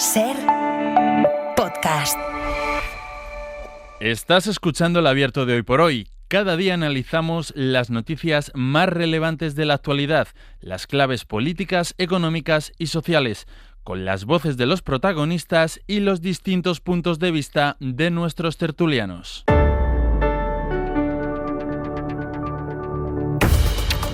SER Podcast. Estás escuchando el abierto de Hoy por Hoy. Cada día analizamos las noticias más relevantes de la actualidad, las claves políticas, económicas y sociales, con las voces de los protagonistas y los distintos puntos de vista de nuestros tertulianos.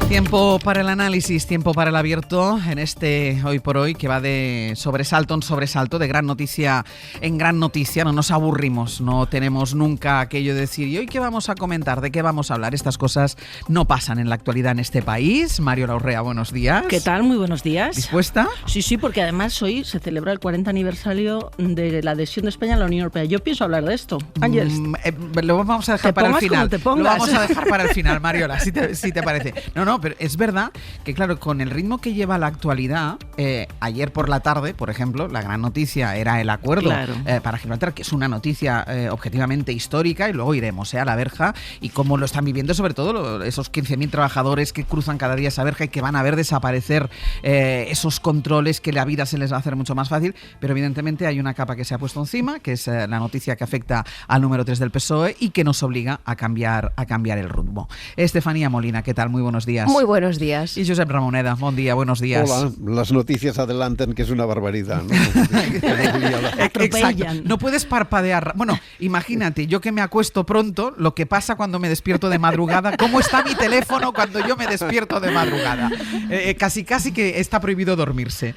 Tiempo para el análisis, tiempo para el abierto en este Hoy por Hoy que va de sobresalto en sobresalto, de gran noticia en gran noticia. No nos aburrimos, no tenemos nunca aquello de decir ¿y hoy qué vamos a comentar? ¿De qué vamos a hablar? Estas cosas no pasan en la actualidad en este país. Mario Laurrea, buenos días. ¿Qué tal? Muy buenos días. ¿Dispuesta? Sí, porque además hoy se celebra el 40 aniversario de la adhesión de España a la Unión Europea. Yo pienso hablar de esto. Ángel. Lo vamos a dejar para el final. Te pongas. Lo vamos a dejar para el final, Mariola, si te parece. No, pero es verdad que, claro, con el ritmo que lleva la actualidad, ayer por la tarde, por ejemplo, la gran noticia era el acuerdo para Gibraltar, que es una noticia objetivamente histórica, y luego iremos a la verja y cómo lo están viviendo, sobre todo esos 15.000 trabajadores que cruzan cada día esa verja y que van a ver desaparecer esos controles, que la vida se les va a hacer mucho más fácil, pero evidentemente hay una capa que se ha puesto encima, que es la noticia que afecta al número 3 del PSOE y que nos obliga a cambiar el rumbo. Estefanía Molina, ¿qué tal? Muy buenos días. Muy buenos días. Y Josep Ramoneda, buen día, buenos días. Hola, las noticias adelantan que es una barbaridad, ¿no? Exacto. No puedes parpadear. Bueno, imagínate, yo que me acuesto pronto, lo que pasa cuando me despierto de madrugada, cómo está mi teléfono cuando yo me despierto de madrugada. Casi que está prohibido dormirse.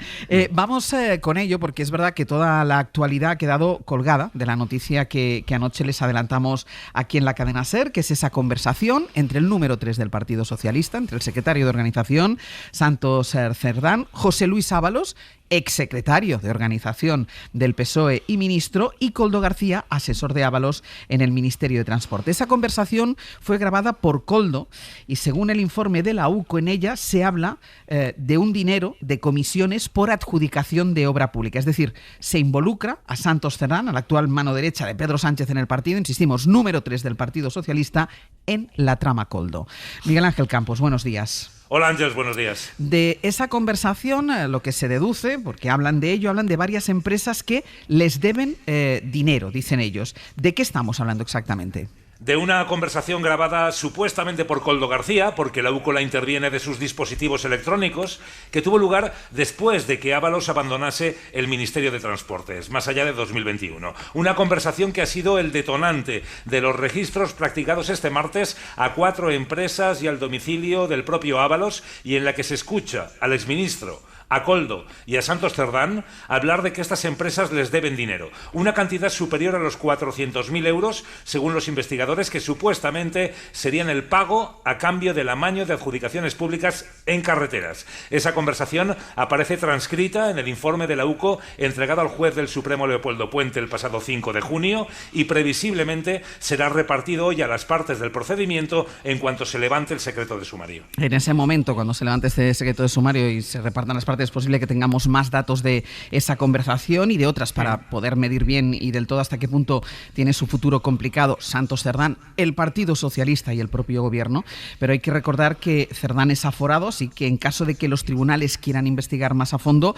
Vamos con ello, porque es verdad que toda la actualidad ha quedado colgada de la noticia que anoche les adelantamos aquí en la cadena SER, que es esa conversación entre el número 3 del Partido Socialista, entre el secretario de Organización, Santos Cerdán, José Luis Ábalos, exsecretario de Organización del PSOE y ministro, y Koldo García, asesor de Ábalos en el Ministerio de Transporte. Esa conversación fue grabada por Koldo y, según el informe de la UCO, en ella se habla de un dinero de comisiones por adjudicación de obra pública. Es decir, se involucra a Santos Cerdán, a la actual mano derecha de Pedro Sánchez en el partido, insistimos, número 3 del Partido Socialista, en la trama Koldo. Miguel Ángel Campos, buenos días. Hola Ángeles, buenos días. De esa conversación, lo que se deduce, porque hablan de ello, hablan de varias empresas que les deben dinero, dicen ellos. ¿De qué estamos hablando exactamente? De una conversación grabada supuestamente por Koldo García, porque la UCO la interviene de sus dispositivos electrónicos, que tuvo lugar después de que Ábalos abandonase el Ministerio de Transportes, más allá de 2021. Una conversación que ha sido el detonante de los registros practicados este martes a 4 empresas y al domicilio del propio Ábalos, y en la que se escucha al exministro, a Koldo y a Santos Cerdán hablar de que estas empresas les deben dinero, una cantidad superior a los 400.000 euros, según los investigadores, que supuestamente serían el pago a cambio del amaño de adjudicaciones públicas en carreteras. Esa conversación aparece transcrita en el informe de la UCO entregado al juez del Supremo Leopoldo Puente el pasado 5 de junio y previsiblemente será repartido hoy a las partes del procedimiento en cuanto se levante el secreto de sumario. En ese momento, cuando se levante este secreto de sumario y se repartan las partes, es posible que tengamos más datos de esa conversación y de otras para poder medir bien y del todo hasta qué punto tiene su futuro complicado Santos Cerdán, el Partido Socialista y el propio gobierno. Pero hay que recordar que Cerdán es aforado, así que en caso de que los tribunales quieran investigar más a fondo,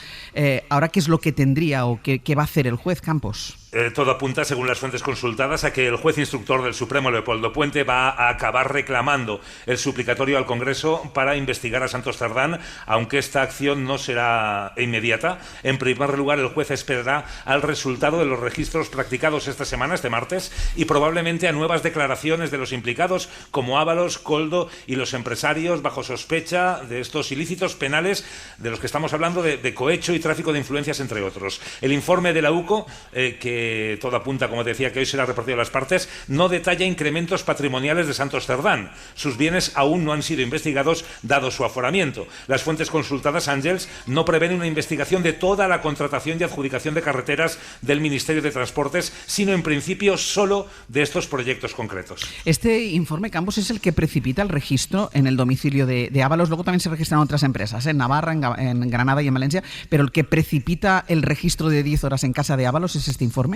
¿ahora qué es lo que tendría o qué va a hacer el juez, Campos? Todo apunta, según las fuentes consultadas, a que el juez instructor del Supremo, Leopoldo Puente, va a acabar reclamando el suplicatorio al Congreso para investigar a Santos Cerdán, aunque esta acción no será inmediata. En primer lugar, el juez esperará al resultado de los registros practicados esta semana, este martes, y probablemente a nuevas declaraciones de los implicados, como Ábalos, Koldo y los empresarios bajo sospecha de estos ilícitos penales de los que estamos hablando, de cohecho y tráfico de influencias, entre otros. El informe de la UCO, que todo apunta, como decía, que hoy será repartido a las partes, no detalla incrementos patrimoniales de Santos Cerdán. Sus bienes aún no han sido investigados, dado su aforamiento. Las fuentes consultadas, Ángels, no prevén una investigación de toda la contratación y adjudicación de carreteras del Ministerio de Transportes, sino en principio solo de estos proyectos concretos. Este informe, Campos, es el que precipita el registro en el domicilio de Ábalos. Luego también se registran otras empresas, en Navarra, en Granada y en Valencia, pero el que precipita el registro de 10 horas en casa de Ábalos es este informe.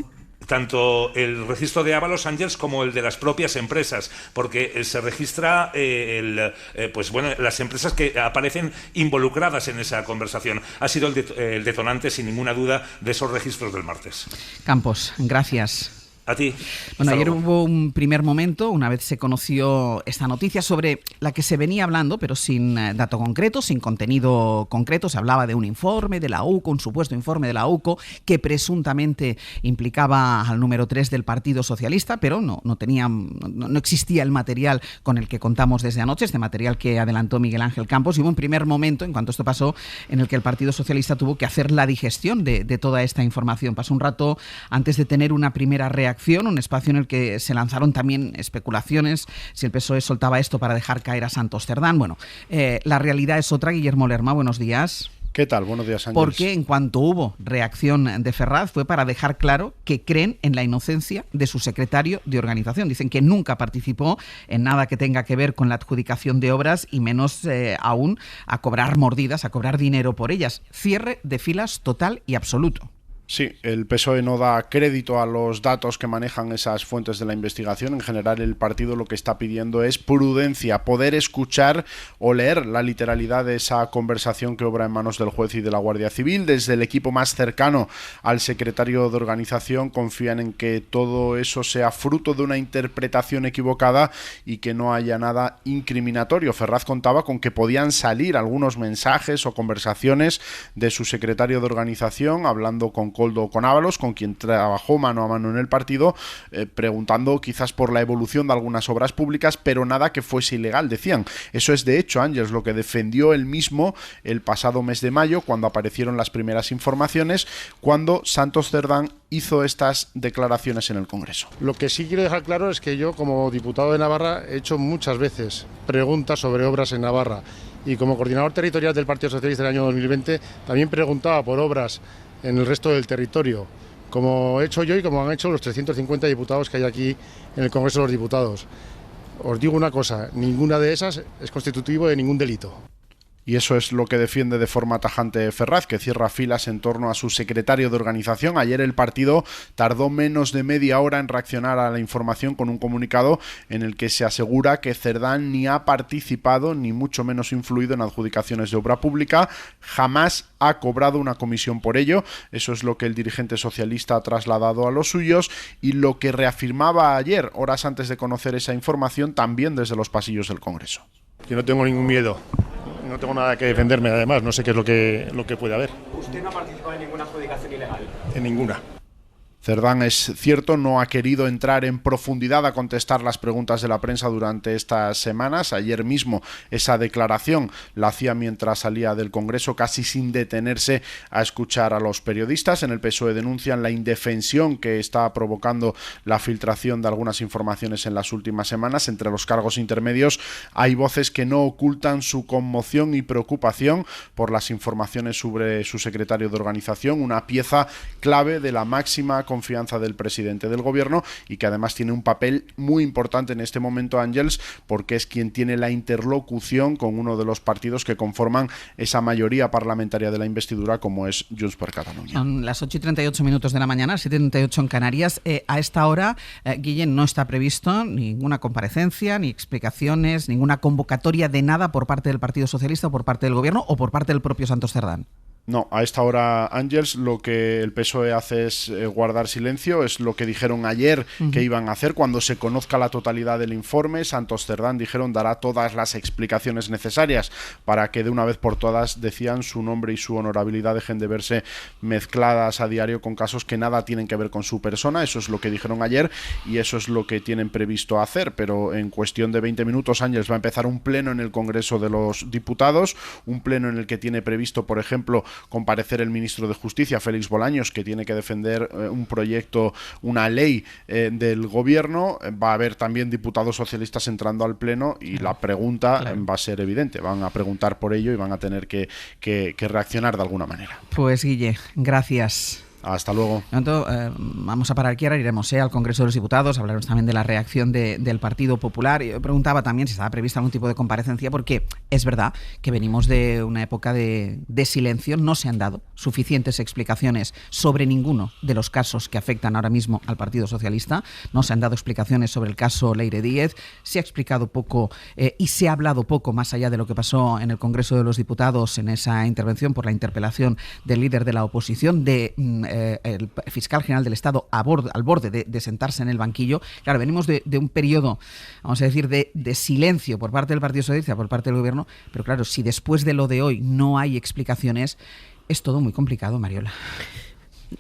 tanto el registro de Ábalos, Ángels, como el de las propias empresas, porque se registra las empresas que aparecen involucradas en esa conversación. Ha sido el detonante, sin ninguna duda, de esos registros del martes. Campos, gracias. A ti. Bueno, ayer hubo un primer momento, una vez se conoció esta noticia, sobre la que se venía hablando, pero sin dato concreto, sin contenido concreto. Se hablaba de un informe de la UCO, un supuesto informe de la UCO, que presuntamente implicaba al número 3 del Partido Socialista, pero no existía el material con el que contamos desde anoche, este material que adelantó Miguel Ángel Campos. Y hubo un primer momento, en cuanto esto pasó, en el que el Partido Socialista tuvo que hacer la digestión de toda esta información. Pasó un rato antes de tener una primera reacción, un espacio en el que se lanzaron también especulaciones si el PSOE soltaba esto para dejar caer a Santos Cerdán. Bueno, la realidad es otra. Guillermo Lerma, buenos días. ¿Qué tal? Buenos días, Ángels. Porque en cuanto hubo reacción de Ferraz fue para dejar claro que creen en la inocencia de su secretario de organización. Dicen que nunca participó en nada que tenga que ver con la adjudicación de obras y menos aún a cobrar mordidas, a cobrar dinero por ellas. Cierre de filas total y absoluto. Sí, el PSOE no da crédito a los datos que manejan esas fuentes de la investigación. En general, el partido lo que está pidiendo es prudencia, poder escuchar o leer la literalidad de esa conversación que obra en manos del juez y de la Guardia Civil. Desde el equipo más cercano al secretario de organización confían en que todo eso sea fruto de una interpretación equivocada y que no haya nada incriminatorio. Ferraz contaba con que podían salir algunos mensajes o conversaciones de su secretario de organización hablando con Koldo, con Ábalos, con quien trabajó mano a mano en el partido, preguntando quizás por la evolución de algunas obras públicas, pero nada que fuese ilegal, decían. Eso es de hecho, Ángels, lo que defendió él mismo el pasado mes de mayo, cuando aparecieron las primeras informaciones, cuando Santos Cerdán hizo estas declaraciones en el Congreso. Lo que sí quiero dejar claro es que yo, como diputado de Navarra, he hecho muchas veces preguntas sobre obras en Navarra, y como coordinador territorial del Partido Socialista del año 2020 también preguntaba por obras en el resto del territorio, como he hecho yo y como han hecho los 350 diputados que hay aquí en el Congreso de los Diputados. Os digo una cosa, ninguna de esas es constitutivo de ningún delito. Y eso es lo que defiende de forma tajante Ferraz, que cierra filas en torno a su secretario de organización. Ayer el partido tardó menos de media hora en reaccionar a la información con un comunicado en el que se asegura que Cerdán ni ha participado ni mucho menos influido en adjudicaciones de obra pública, jamás ha cobrado una comisión por ello. Eso es lo que el dirigente socialista ha trasladado a los suyos y lo que reafirmaba ayer, horas antes de conocer esa información, también desde los pasillos del Congreso. Yo no tengo ningún miedo. No tengo nada que defenderme, además, no sé qué es lo que puede haber. ¿Usted no ha participado en ninguna adjudicación ilegal? En ninguna. Cerdán, es cierto, no ha querido entrar en profundidad a contestar las preguntas de la prensa durante estas semanas. Ayer mismo esa declaración la hacía mientras salía del Congreso, casi sin detenerse a escuchar a los periodistas. En el PSOE denuncian la indefensión que está provocando la filtración de algunas informaciones en las últimas semanas. Entre los cargos intermedios hay voces que no ocultan su conmoción y preocupación por las informaciones sobre su secretario de organización, una pieza clave de la máxima confianza del presidente del gobierno y que además tiene un papel muy importante en este momento, Ángels, porque es quien tiene la interlocución con uno de los partidos que conforman esa mayoría parlamentaria de la investidura, como es Junts per Catalunya. Son las 8:38 de la mañana, 7:38 en Canarias. A esta hora, Guillén, no está previsto ninguna comparecencia, ni explicaciones, ninguna convocatoria de nada por parte del Partido Socialista o por parte del gobierno o por parte del propio Santos Cerdán. No, a esta hora, Ángels, lo que el PSOE hace es guardar silencio. Es lo que dijeron ayer que iban a hacer cuando se conozca la totalidad del informe. Santos Cerdán, dijeron, dará todas las explicaciones necesarias para que de una vez por todas, decían, su nombre y su honorabilidad dejen de verse mezcladas a diario con casos que nada tienen que ver con su persona. Eso es lo que dijeron ayer y eso es lo que tienen previsto hacer. Pero en cuestión de 20 minutos, Ángels, va a empezar un pleno en el Congreso de los Diputados, un pleno en el que tiene previsto, por ejemplo, comparecer el ministro de Justicia, Félix Bolaños, que tiene que defender un proyecto, una ley del gobierno. Va a haber también diputados socialistas entrando al pleno y la pregunta va a ser evidente. Van a preguntar por ello y van a tener que reaccionar de alguna manera. Pues Guille, gracias. Hasta luego. Vamos a parar aquí, ahora iremos al Congreso de los Diputados, hablaremos también de la reacción del Partido Popular. Yo preguntaba también si estaba prevista algún tipo de comparecencia, porque es verdad que venimos de una época de silencio, no se han dado suficientes explicaciones sobre ninguno de los casos que afectan ahora mismo al Partido Socialista, no se han dado explicaciones sobre el caso Leire Díez, se ha explicado poco y se ha hablado poco más allá de lo que pasó en el Congreso de los Diputados en esa intervención por la interpelación del líder de la oposición, el fiscal general del Estado al borde de sentarse en el banquillo. Claro, venimos de un periodo, vamos a decir, de silencio por parte del Partido Socialista, por parte del Gobierno, pero claro, si después de lo de hoy no hay explicaciones, es todo muy complicado, Mariola.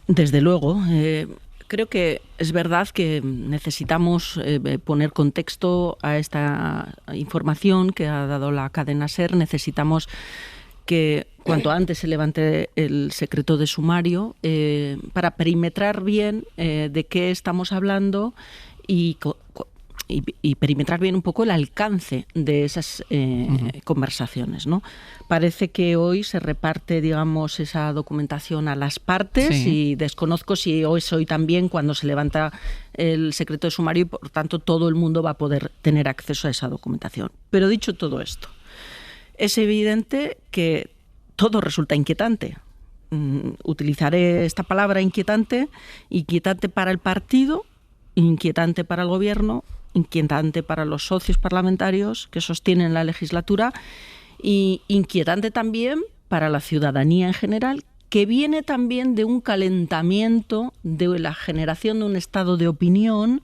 Desde luego. Creo que es verdad que necesitamos poner contexto a esta información que ha dado la cadena SER. Necesitamos que cuanto antes se levante el secreto de sumario para perimetrar bien de qué estamos hablando y perimetrar bien un poco el alcance de esas conversaciones, ¿no? Parece que hoy se reparte, digamos, esa documentación a las partes y desconozco si es hoy también cuando se levanta el secreto de sumario y por tanto todo el mundo va a poder tener acceso a esa documentación. Pero dicho todo esto, es evidente que todo resulta inquietante. Utilizaré esta palabra inquietante para el partido, inquietante para el Gobierno, inquietante para los socios parlamentarios que sostienen la legislatura y inquietante también para la ciudadanía en general, que viene también de un calentamiento, de la generación de un estado de opinión,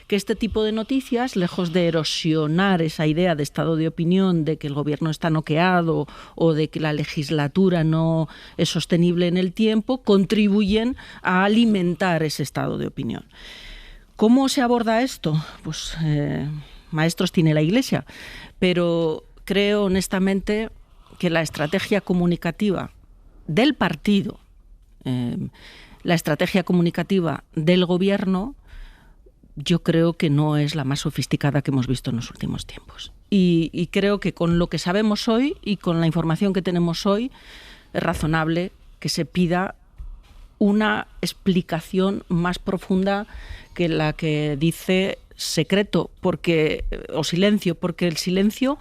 que este tipo de noticias, lejos de erosionar esa idea de estado de opinión, de que el Gobierno está noqueado o de que la legislatura no es sostenible en el tiempo, contribuyen a alimentar ese estado de opinión. ¿Cómo se aborda esto? Pues maestros tiene la Iglesia, pero creo honestamente que la estrategia comunicativa del partido, la estrategia comunicativa del Gobierno, yo creo que no es la más sofisticada que hemos visto en los últimos tiempos. Y creo que con lo que sabemos hoy y con la información que tenemos hoy, es razonable que se pida una explicación más profunda que la que dice secreto o silencio, porque el silencio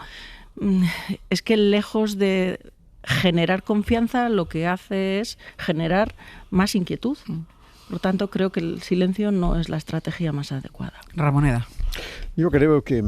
es que lejos de generar confianza lo que hace es generar más inquietud. Por lo tanto, creo que el silencio no es la estrategia más adecuada. Ramoneda. Yo creo que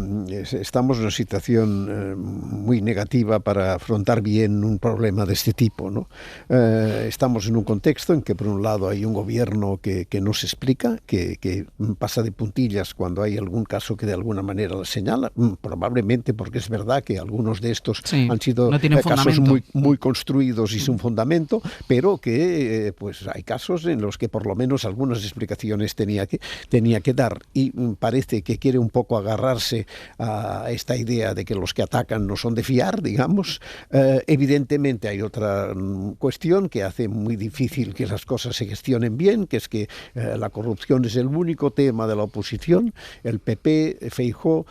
estamos en una situación muy negativa para afrontar bien un problema de este tipo, ¿no? Estamos en un contexto en que, por un lado, hay un gobierno que no se explica, que pasa de puntillas cuando hay algún caso que de alguna manera lo señala, probablemente porque es verdad que algunos de estos han sido casos muy construidos y sin fundamento, pero que pues hay casos en los que por lo menos algunas explicaciones tenía que dar, y parece que quiere un poco agarrarse a esta idea de que los que atacan no son de fiar, digamos. Evidentemente hay otra cuestión que hace muy difícil que las cosas se gestionen bien, que es que la corrupción es el único tema de la oposición. El PP, Feijóo,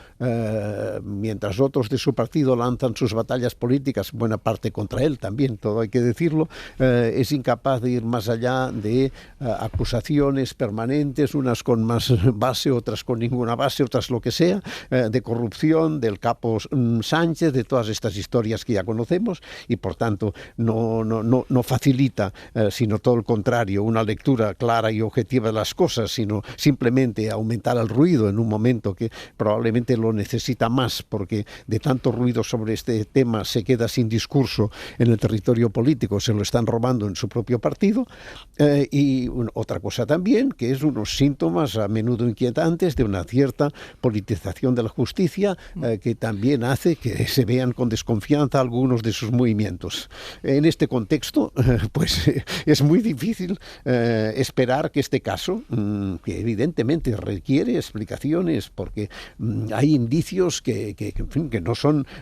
mientras otros de su partido lanzan sus batallas políticas, buena parte contra él también, todo hay que decirlo, es incapaz de ir más allá de acusaciones permanentes, unas con más base, otras con ninguna base, otras lo que sea, de corrupción, del capo Sánchez, de todas estas historias que ya conocemos, y por tanto no facilita, sino todo el contrario, una lectura clara y objetiva de las cosas, sino simplemente aumentar el ruido en un momento que probablemente lo necesita más, porque de tanto ruido sobre este tema se queda sin discurso en el territorio político, se lo están robando en su propio partido. Y otra cosa también, que es unos síntomas a menudo inquietantes de una cierta politización de la justicia, que también hace que se vean con desconfianza algunos de sus movimientos. En este contexto, pues es muy difícil esperar que este caso, que evidentemente requiere explicaciones, porque hay indicios que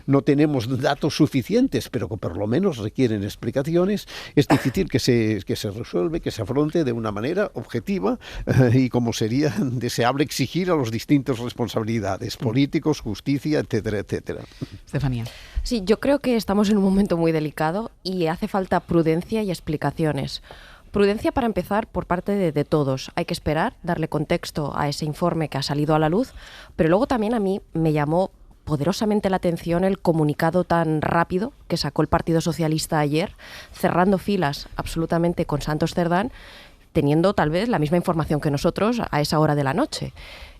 no tenemos datos suficientes, pero que por lo menos requieren explicaciones, es difícil que se resuelva, que se afronte de una manera objetiva y como sería deseable exigir a los distintos responsabilidades, políticos, justicia, etcétera, etcétera. Estefanía. Sí, yo creo que estamos en un momento muy delicado y hace falta prudencia y explicaciones. Prudencia para empezar por parte de todos. Hay que esperar, darle contexto a ese informe que ha salido a la luz, pero luego también a mí me llamó poderosamente la atención el comunicado tan rápido que sacó el Partido Socialista ayer, cerrando filas absolutamente con Santos Cerdán, teniendo tal vez la misma información que nosotros a esa hora de la noche.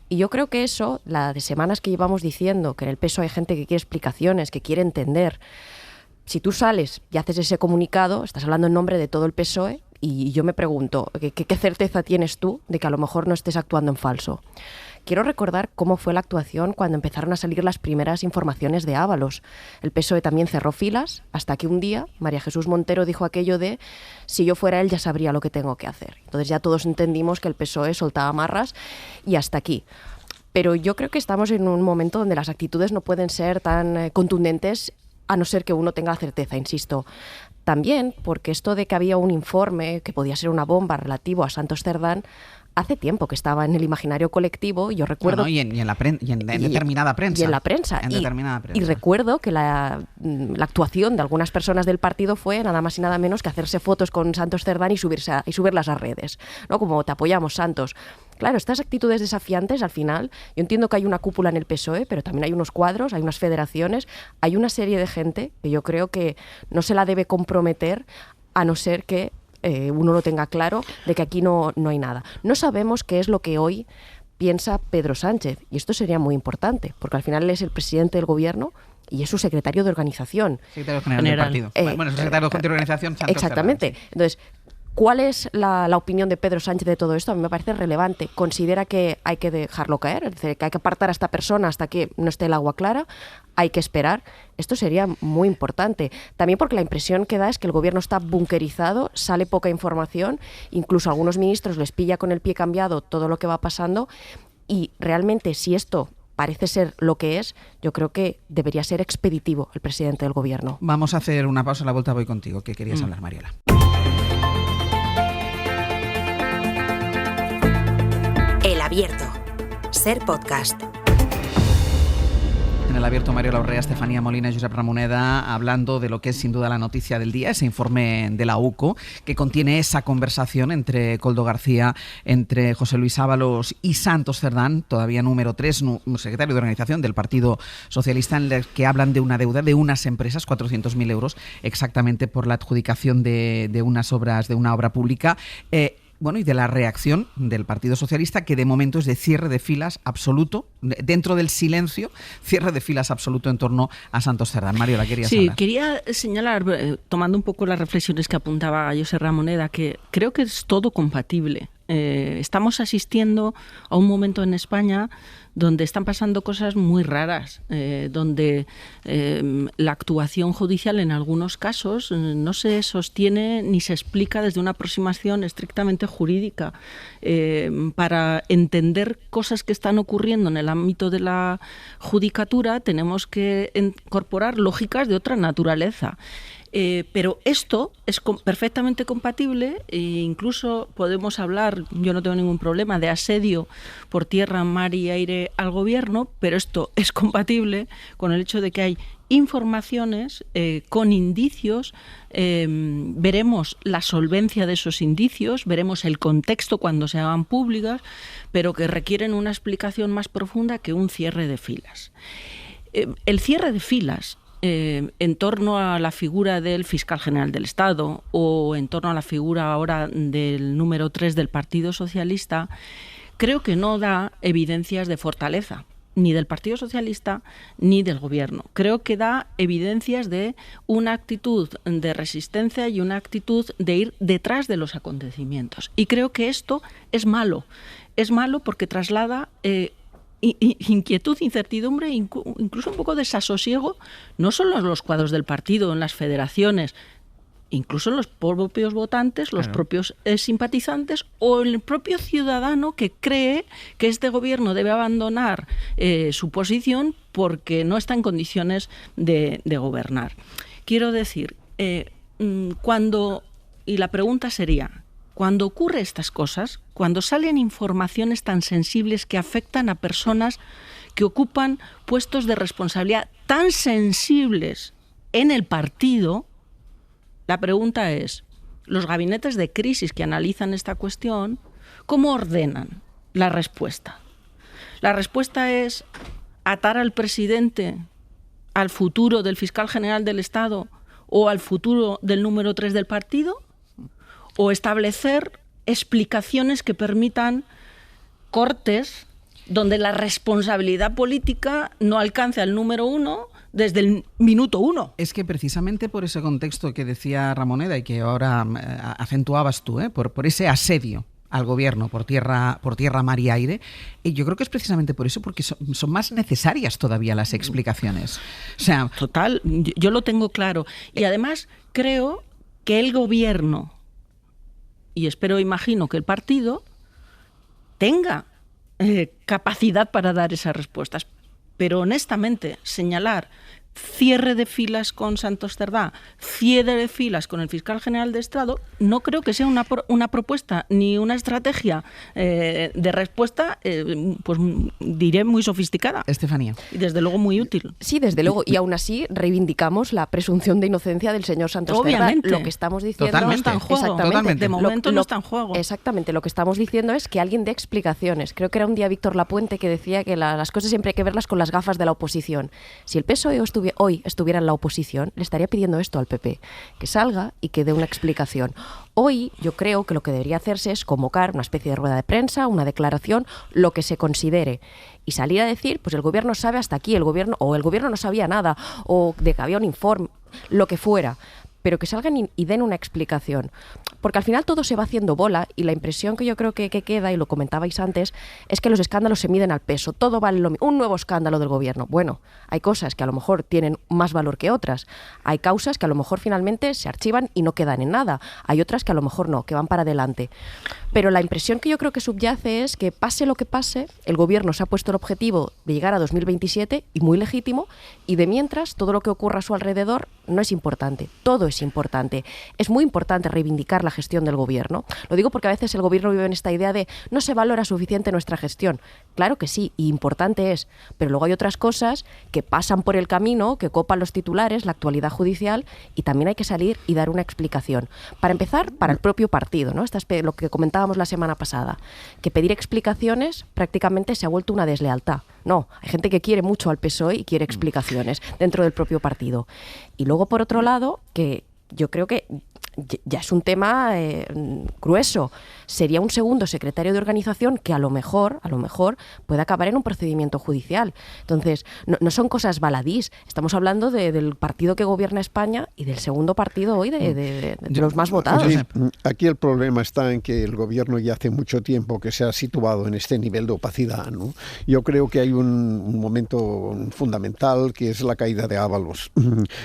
Y yo creo que eso, la de semanas que llevamos diciendo que en el PSOE hay gente que quiere explicaciones, que quiere entender, si tú sales y haces ese comunicado, estás hablando en nombre de todo el PSOE, y yo me pregunto, ¿qué certeza tienes tú de que a lo mejor no estés actuando en falso? Quiero recordar cómo fue la actuación cuando empezaron a salir las primeras informaciones de Ábalos. El PSOE también cerró filas hasta que un día María Jesús Montero dijo aquello de si yo fuera él ya sabría lo que tengo que hacer. Entonces ya todos entendimos que el PSOE soltaba amarras y hasta aquí. Pero yo creo que estamos en un momento donde las actitudes no pueden ser tan contundentes a no ser que uno tenga la certeza, insisto. También porque esto de que había un informe que podía ser una bomba relativo a Santos Cerdán hace tiempo que estaba en el imaginario colectivo. Yo recuerdo y en determinada prensa. Y en la prensa. Y recuerdo que la actuación de algunas personas del partido fue nada más y nada menos que hacerse fotos con Santos Cerdán y subirlas a redes, ¿no? Como te apoyamos, Santos. Claro, estas actitudes desafiantes, al final, yo entiendo que hay una cúpula en el PSOE, pero también hay unos cuadros, hay unas federaciones, hay una serie de gente que yo creo que no se la debe comprometer a no ser que uno lo tenga claro de que aquí no hay nada. No sabemos qué es lo que hoy piensa Pedro Sánchez, y esto sería muy importante, porque al final él es el presidente del gobierno y es su secretario de organización. Secretario general del partido. Bueno, es el secretario de organización. Santos exactamente. Cerdán, sí. Entonces, ¿cuál es la opinión de Pedro Sánchez de todo esto? A mí me parece relevante. ¿Considera que hay que dejarlo caer? Es decir, que hay que apartar a esta persona hasta que no esté el agua clara. Hay que esperar. Esto sería muy importante. También porque la impresión que da es que el gobierno está bunkerizado, sale poca información, incluso a algunos ministros les pilla con el pie cambiado todo lo que va pasando, y realmente si esto parece ser lo que es, yo creo que debería ser expeditivo el presidente del gobierno. Vamos a hacer una pausa, a la vuelta voy contigo. ¿Qué querías hablar, Mariola? El Abierto. Ser podcast. En El Abierto, Mariola Urrea, Estefanía Molina y Josep Ramoneda hablando de lo que es sin duda la noticia del día, ese informe de la UCO que contiene esa conversación entre Koldo García, entre José Luis Ábalos y Santos Cerdán, todavía número 3, secretario de organización del Partido Socialista, en el que hablan de una deuda de unas empresas, 400.000 euros, exactamente por la adjudicación de unas obras, de una obra pública. Bueno, y de la reacción del Partido Socialista, que de momento es de cierre de filas absoluto, dentro del silencio, cierre de filas absoluto en torno a Santos Cerdán. Mario, ¿la querías hablar? Sí, quería señalar, tomando un poco las reflexiones que apuntaba Josep Ramoneda, que creo que es todo compatible. Estamos asistiendo a un momento en España donde están pasando cosas muy raras, donde la actuación judicial en algunos casos no se sostiene ni se explica desde una aproximación estrictamente jurídica. Para entender cosas que están ocurriendo en el ámbito de la judicatura tenemos que incorporar lógicas de otra naturaleza. Pero esto es perfectamente compatible e incluso podemos hablar, yo no tengo ningún problema, de asedio por tierra, mar y aire al gobierno, pero esto es compatible con el hecho de que hay informaciones con indicios, veremos la solvencia de esos indicios, veremos el contexto cuando se hagan públicas, pero que requieren una explicación más profunda que un cierre de filas. El cierre de filas en torno a la figura del fiscal general del Estado o en torno a la figura ahora del número 3 del Partido Socialista, creo que no da evidencias de fortaleza, ni del Partido Socialista ni del Gobierno. Creo que da evidencias de una actitud de resistencia y una actitud de ir detrás de los acontecimientos. Y creo que esto es malo. Es malo porque traslada inquietud, incertidumbre, incluso un poco desasosiego, no solo en los cuadros del partido, en las federaciones, incluso en los propios votantes, los propios simpatizantes o el propio ciudadano que cree que este gobierno debe abandonar su posición porque no está en condiciones de gobernar. Quiero decir, y la pregunta sería, cuando ocurre estas cosas, cuando salen informaciones tan sensibles que afectan a personas que ocupan puestos de responsabilidad tan sensibles en el partido, la pregunta es, los gabinetes de crisis que analizan esta cuestión, ¿cómo ordenan la respuesta? La respuesta es atar al presidente al futuro del fiscal general del Estado o al futuro del número 3 del partido, o establecer explicaciones que permitan cortes donde la responsabilidad política no alcance al número 1 desde el minuto 1. Es que precisamente por ese contexto que decía Ramoneda y que ahora acentuabas tú, por ese asedio al gobierno por tierra, mar y aire, y yo creo que es precisamente por eso, porque son más necesarias todavía las explicaciones. O sea, total, yo lo tengo claro. Y además creo que el gobierno, y imagino que el partido, tenga capacidad para dar esas respuestas. Pero honestamente, señalar cierre de filas con Santos Cerdá, cierre de filas con el fiscal general de Estado, no creo que sea una propuesta ni una estrategia de respuesta, pues diré muy sofisticada. Estefanía. Y desde luego muy útil. Sí, desde luego. Y aún así reivindicamos la presunción de inocencia del señor Santos Cerdá. Obviamente. Lo que estamos diciendo Totalmente. no está en juego. Totalmente. De momento no está en juego. Exactamente. Lo que estamos diciendo es que alguien dé explicaciones. Creo que era un día Víctor Lapuente que decía que las cosas siempre hay que verlas con las gafas de la oposición. Si el PSOE hoy estuviera en la oposición, le estaría pidiendo esto al PP, que salga y que dé una explicación. Hoy yo creo que lo que debería hacerse es convocar una especie de rueda de prensa, una declaración, lo que se considere, y salir a decir, pues el gobierno sabe hasta aquí, el gobierno no sabía nada, o de que había un informe, lo que fuera, pero que salgan y den una explicación. Porque al final todo se va haciendo bola, y la impresión que yo creo que queda, y lo comentabais antes, es que los escándalos se miden al peso. Todo vale lo mismo. Un nuevo escándalo del gobierno. Bueno, hay cosas que a lo mejor tienen más valor que otras. Hay causas que a lo mejor finalmente se archivan y no quedan en nada. Hay otras que a lo mejor no, que van para adelante. Pero la impresión que yo creo que subyace es que pase lo que pase, el gobierno se ha puesto el objetivo de llegar a 2027, y muy legítimo, y de mientras todo lo que ocurra a su alrededor no es importante. Todo es importante. Es muy importante reivindicar la gestión del gobierno. Lo digo porque a veces el gobierno vive en esta idea de no se valora suficiente nuestra gestión. Claro que sí, y importante es, pero luego hay otras cosas que pasan por el camino, que copan los titulares, la actualidad judicial, y también hay que salir y dar una explicación. Para empezar, para el propio partido, ¿no? Lo que comentábamos la semana pasada, que pedir explicaciones prácticamente se ha vuelto una deslealtad. No, hay gente que quiere mucho al PSOE y quiere explicaciones dentro del propio partido. Y luego, por otro lado, que yo creo que ya es un tema grueso. Sería un segundo secretario de organización que a lo mejor puede acabar en un procedimiento judicial. Entonces, no son cosas baladís. Estamos hablando del partido que gobierna España y del segundo partido hoy de los más votados. Sí, aquí el problema está en que el gobierno ya hace mucho tiempo que se ha situado en este nivel de opacidad, ¿no? Yo creo que hay un momento fundamental, que es la caída de Ábalos.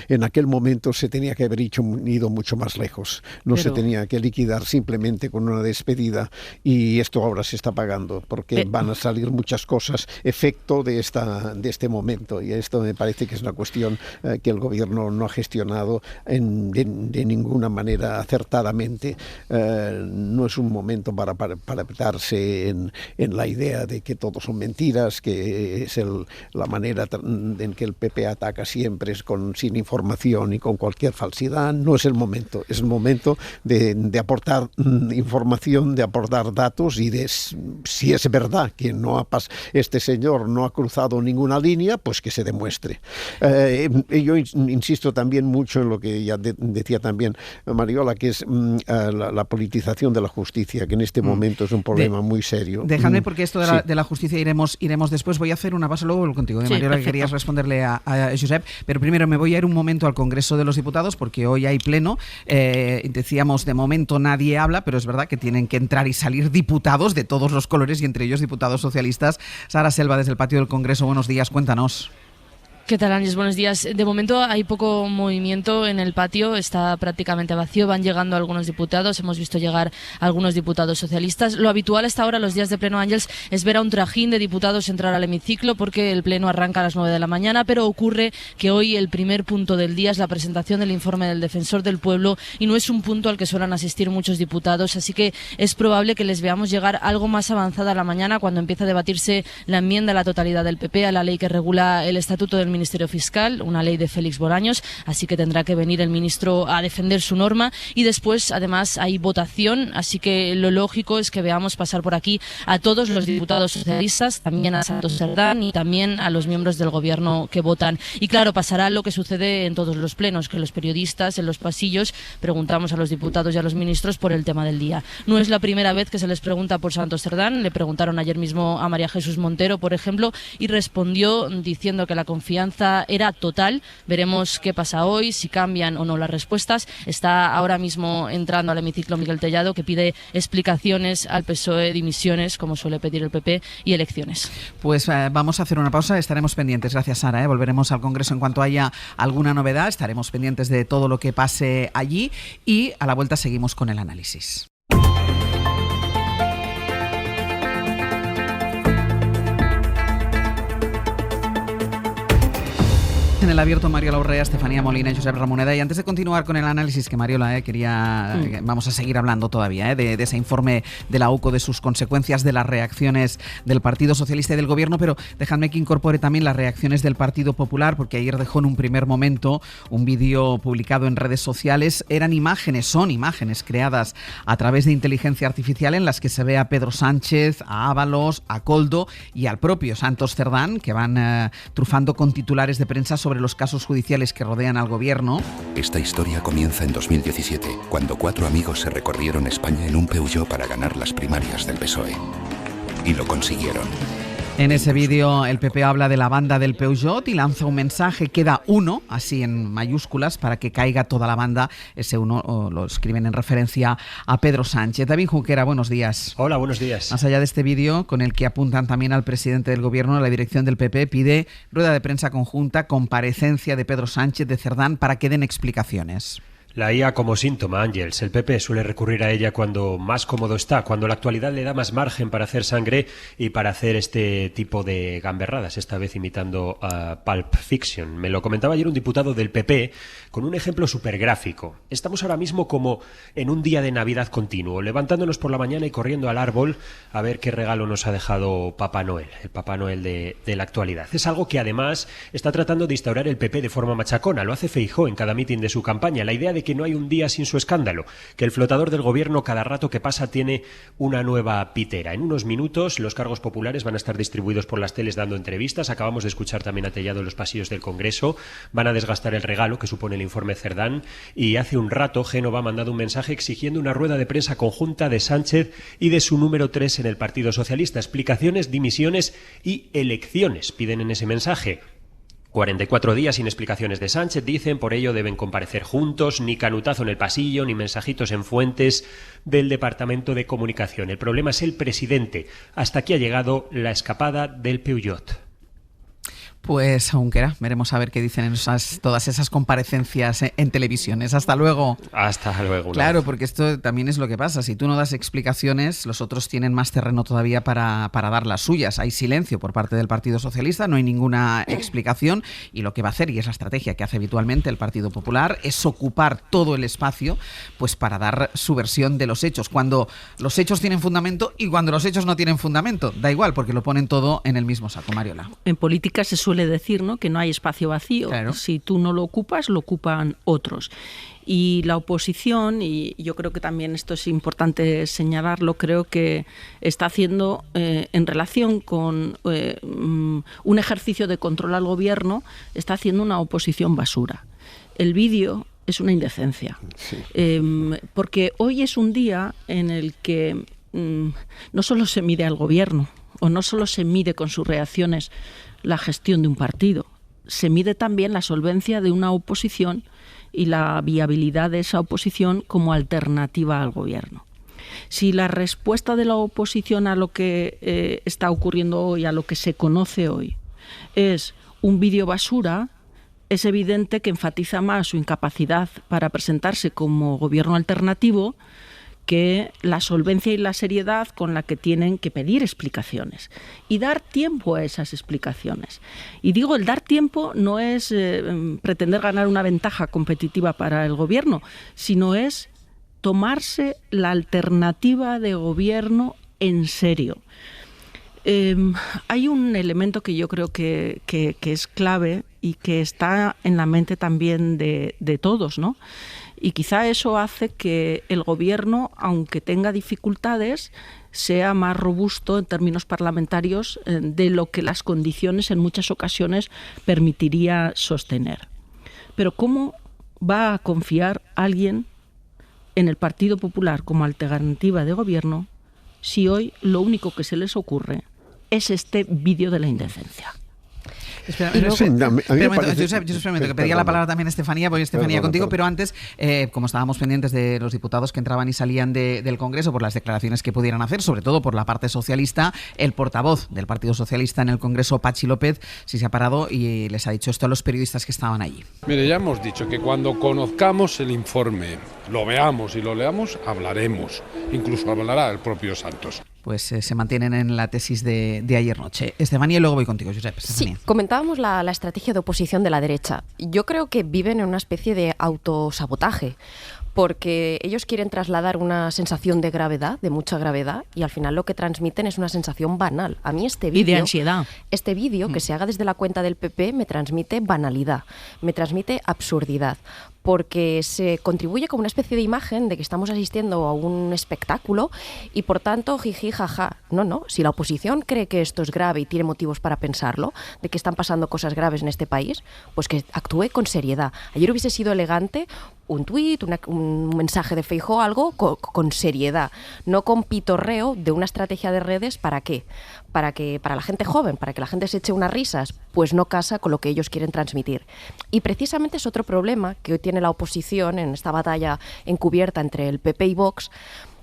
En aquel momento se tenía que haber ido mucho más lejos. No se tenía que liquidar simplemente con una despedida, y esto ahora se está pagando porque van a salir muchas cosas efecto de este momento, y esto me parece que es una cuestión que el gobierno no ha gestionado de ninguna manera acertadamente. No es un momento para parapetarse en la idea de que todo son mentiras, que es la manera en que el PP ataca siempre es sin información y con cualquier falsidad. No es el momento, es el momento de aportar información, de aportar datos, y de si es verdad que este señor no ha cruzado ninguna línea, pues que se demuestre. Yo insisto también mucho en lo que ya decía también Mariola, que es la politización de la justicia, que en este momento es un problema muy serio. Déjame, porque esto de la justicia iremos después. Voy a hacer una pausa, luego contigo, Mariola, perfecto, que querías responderle a Josep, pero primero me voy a ir un momento al Congreso de los Diputados, porque hoy hay pleno. Decíamos, de momento nadie habla, pero es verdad que tienen que entrar y salir diputados de todos los colores, y entre ellos diputados socialistas. Sara Selva, desde el patio del Congreso, buenos días, cuéntanos. ¿Qué tal, Ángeles? Buenos días. De momento hay poco movimiento en el patio, está prácticamente vacío, van llegando algunos diputados, hemos visto llegar algunos diputados socialistas. Lo habitual hasta ahora, los días de pleno, Ángeles, es ver a un trajín de diputados entrar al hemiciclo, porque el pleno arranca a las 9 de la mañana, pero ocurre que hoy el primer punto del día es la presentación del informe del Defensor del Pueblo, y no es un punto al que suelen asistir muchos diputados, así que es probable que les veamos llegar algo más avanzada la mañana, cuando empieza a debatirse la enmienda a la totalidad del PP a la ley que regula el estatuto del Ministerio Ministerio Fiscal, una ley de Félix Bolaños, así que tendrá que venir el ministro a defender su norma y después, además, hay votación, así que lo lógico es que veamos pasar por aquí a todos los diputados socialistas, también a Santos Cerdán y también a los miembros del Gobierno que votan. Y claro, pasará lo que sucede en todos los plenos, que los periodistas en los pasillos preguntamos a los diputados y a los ministros por el tema del día. No es la primera vez que se les pregunta por Santos Cerdán, le preguntaron ayer mismo a María Jesús Montero, por ejemplo, y respondió diciendo que la confianza era total. Veremos qué pasa hoy, si cambian o no las respuestas. Está ahora mismo entrando al hemiciclo Miguel Tellado, que pide explicaciones al PSOE, dimisiones, como suele pedir el PP, y elecciones. Pues vamos a hacer una pausa, estaremos pendientes. Gracias, Sara. Volveremos al Congreso en cuanto haya alguna novedad, estaremos pendientes de todo lo que pase allí y a la vuelta seguimos con el análisis. En el abierto, Mariola Urrea, Estefanía Molina y Josep Ramoneda. Y antes de continuar con el análisis, que Mariola vamos a seguir hablando todavía de ese informe de la UCO, de sus consecuencias, de las reacciones del Partido Socialista y del Gobierno, pero dejadme que incorpore también las reacciones del Partido Popular, porque ayer dejó en un primer momento un vídeo publicado en redes sociales. Son imágenes creadas a través de inteligencia artificial en las que se ve a Pedro Sánchez, a Ábalos, a Koldo y al propio Santos Cerdán, que van trufando con titulares de prensa sobre los casos judiciales que rodean al Gobierno. Esta historia comienza en 2017, cuando 4 amigos se recorrieron España en un Peugeot para ganar las primarias del PSOE. Y lo consiguieron. En ese vídeo el PP habla de la banda del Peugeot y lanza un mensaje, queda uno, así en mayúsculas, para que caiga toda la banda. Ese uno lo escriben en referencia a Pedro Sánchez. David Junquera, buenos días. Hola, buenos días. Más allá de este vídeo, con el que apuntan también al presidente del Gobierno, la dirección del PP pide rueda de prensa conjunta, comparecencia de Pedro Sánchez, de Cerdán, para que den explicaciones. La IA como síntoma, Ángels. El PP suele recurrir a ella cuando más cómodo está, cuando la actualidad le da más margen para hacer sangre y para hacer este tipo de gamberradas, esta vez imitando a Pulp Fiction. Me lo comentaba ayer un diputado del PP con un ejemplo súper gráfico. Estamos ahora mismo como en un día de Navidad continuo, levantándonos por la mañana y corriendo al árbol a ver qué regalo nos ha dejado Papá Noel, el Papá Noel de la actualidad. Es algo que además está tratando de instaurar el PP de forma machacona. Lo hace Feijóo en cada mitin de su campaña. La idea de que no hay un día sin su escándalo, que el flotador del Gobierno cada rato que pasa tiene una nueva pitera. En unos minutos los cargos populares van a estar distribuidos por las teles dando entrevistas. Acabamos de escuchar también a Tellado en los pasillos del Congreso. Van a desgastar el regalo que supone el informe Cerdán y hace un rato Génova ha mandado un mensaje exigiendo una rueda de prensa conjunta de Sánchez y de su número 3 en el Partido Socialista. Explicaciones, dimisiones y elecciones piden en ese mensaje. 44 días sin explicaciones de Sánchez, dicen, por ello deben comparecer juntos, ni canutazo en el pasillo, ni mensajitos en fuentes del Departamento de Comunicación. El problema es el presidente. Hasta aquí ha llegado la escapada del Peugeot. Pues Junquera, veremos a ver qué dicen en todas esas comparecencias en televisiones. Hasta luego. Hasta luego. Claro, porque esto también es lo que pasa. Si tú no das explicaciones, los otros tienen más terreno todavía para dar las suyas. Hay silencio por parte del Partido Socialista, no hay ninguna explicación y lo que va a hacer, y es la estrategia que hace habitualmente el Partido Popular, es ocupar todo el espacio pues para dar su versión de los hechos. Cuando los hechos tienen fundamento y cuando los hechos no tienen fundamento. Da igual, porque lo ponen todo en el mismo saco, Mariola. En política se suele decir, ¿no?, que no hay espacio vacío. Claro. Si tú no lo ocupas, lo ocupan otros. Y la oposición, y yo creo que también esto es importante señalarlo, creo que está haciendo, en relación con un ejercicio de control al Gobierno, está haciendo una oposición basura. El vídeo es una indecencia. Sí. Porque hoy es un día en el que no solo se mide al Gobierno, o no solo se mide con sus reacciones la gestión de un partido, se mide también la solvencia de una oposición y la viabilidad de esa oposición como alternativa al Gobierno. Si la respuesta de la oposición a lo que está ocurriendo hoy, a lo que se conoce hoy, es un vídeo basura, es evidente que enfatiza más su incapacidad para presentarse como gobierno alternativo que la solvencia y la seriedad con la que tienen que pedir explicaciones y dar tiempo a esas explicaciones. Y digo, el dar tiempo no es pretender ganar una ventaja competitiva para el Gobierno, sino es tomarse la alternativa de Gobierno en serio. Hay un elemento que yo creo que es clave y que está en la mente también de todos, ¿no? Y quizá eso hace que el gobierno, aunque tenga dificultades, sea más robusto en términos parlamentarios de lo que las condiciones en muchas ocasiones permitiría sostener. Pero ¿cómo va a confiar alguien en el Partido Popular como alternativa de gobierno si hoy lo único que se les ocurre es este vídeo de la indecencia? Espera, que pedía la palabra también Estefanía, voy Estefanía contigo, pero antes, como estábamos pendientes de los diputados que entraban y salían del Congreso por las declaraciones que pudieran hacer, sobre todo por la parte socialista, el portavoz del Partido Socialista en el Congreso, Patxi López, sí se ha parado y les ha dicho esto a los periodistas que estaban allí. Mire, ya hemos dicho que cuando conozcamos el informe, lo veamos y lo leamos, hablaremos. Incluso hablará el propio Santos. Pues se mantienen en la tesis de ayer noche. Estefanía, y luego voy contigo, Josep. Sí, comentábamos la estrategia de oposición de la derecha. Yo creo que viven en una especie de autosabotaje, porque ellos quieren trasladar una sensación de gravedad, de mucha gravedad, y al final lo que transmiten es una sensación banal. A mí este vídeo... Y de ansiedad. Este vídeo, que se haga desde la cuenta del PP, me transmite banalidad, me transmite absurdidad, porque se contribuye como una especie de imagen de que estamos asistiendo a un espectáculo y por tanto jiji jaja. No, si la oposición cree que esto es grave y tiene motivos para pensarlo, de que están pasando cosas graves en este país, pues que actúe con seriedad. Ayer hubiese sido elegante un tuit, un mensaje de Feijóo, algo con seriedad, no con pitorreo de una estrategia de redes. ¿Para qué? Para la gente joven, para que la gente se eche unas risas, pues no casa con lo que ellos quieren transmitir. Y precisamente es otro problema que hoy tiene la oposición en esta batalla encubierta entre el PP y Vox,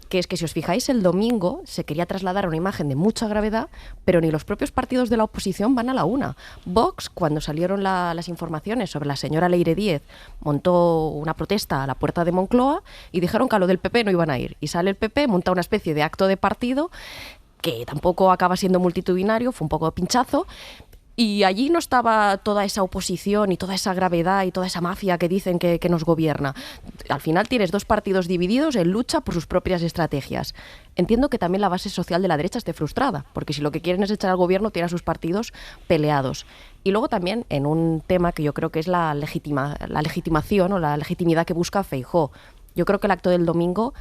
que es que si os fijáis el domingo se quería trasladar una imagen de mucha gravedad, pero ni los propios partidos de la oposición van a la una. Vox, cuando salieron las informaciones sobre la señora Leire Díez, montó una protesta a la puerta de Moncloa y dijeron que a lo del PP no iban a ir. Y sale el PP, monta una especie de acto de partido que tampoco acaba siendo multitudinario, fue un poco de pinchazo. Y allí no estaba toda esa oposición y toda esa gravedad y toda esa mafia que dicen que nos gobierna. Al final tienes dos partidos divididos en lucha por sus propias estrategias. Entiendo que también la base social de la derecha esté frustrada, porque si lo que quieren es echar al gobierno, tiene a sus partidos peleados. Y luego también en un tema que yo creo que es la legitimación o la legitimidad que busca Feijóo. Yo creo que el acto del domingo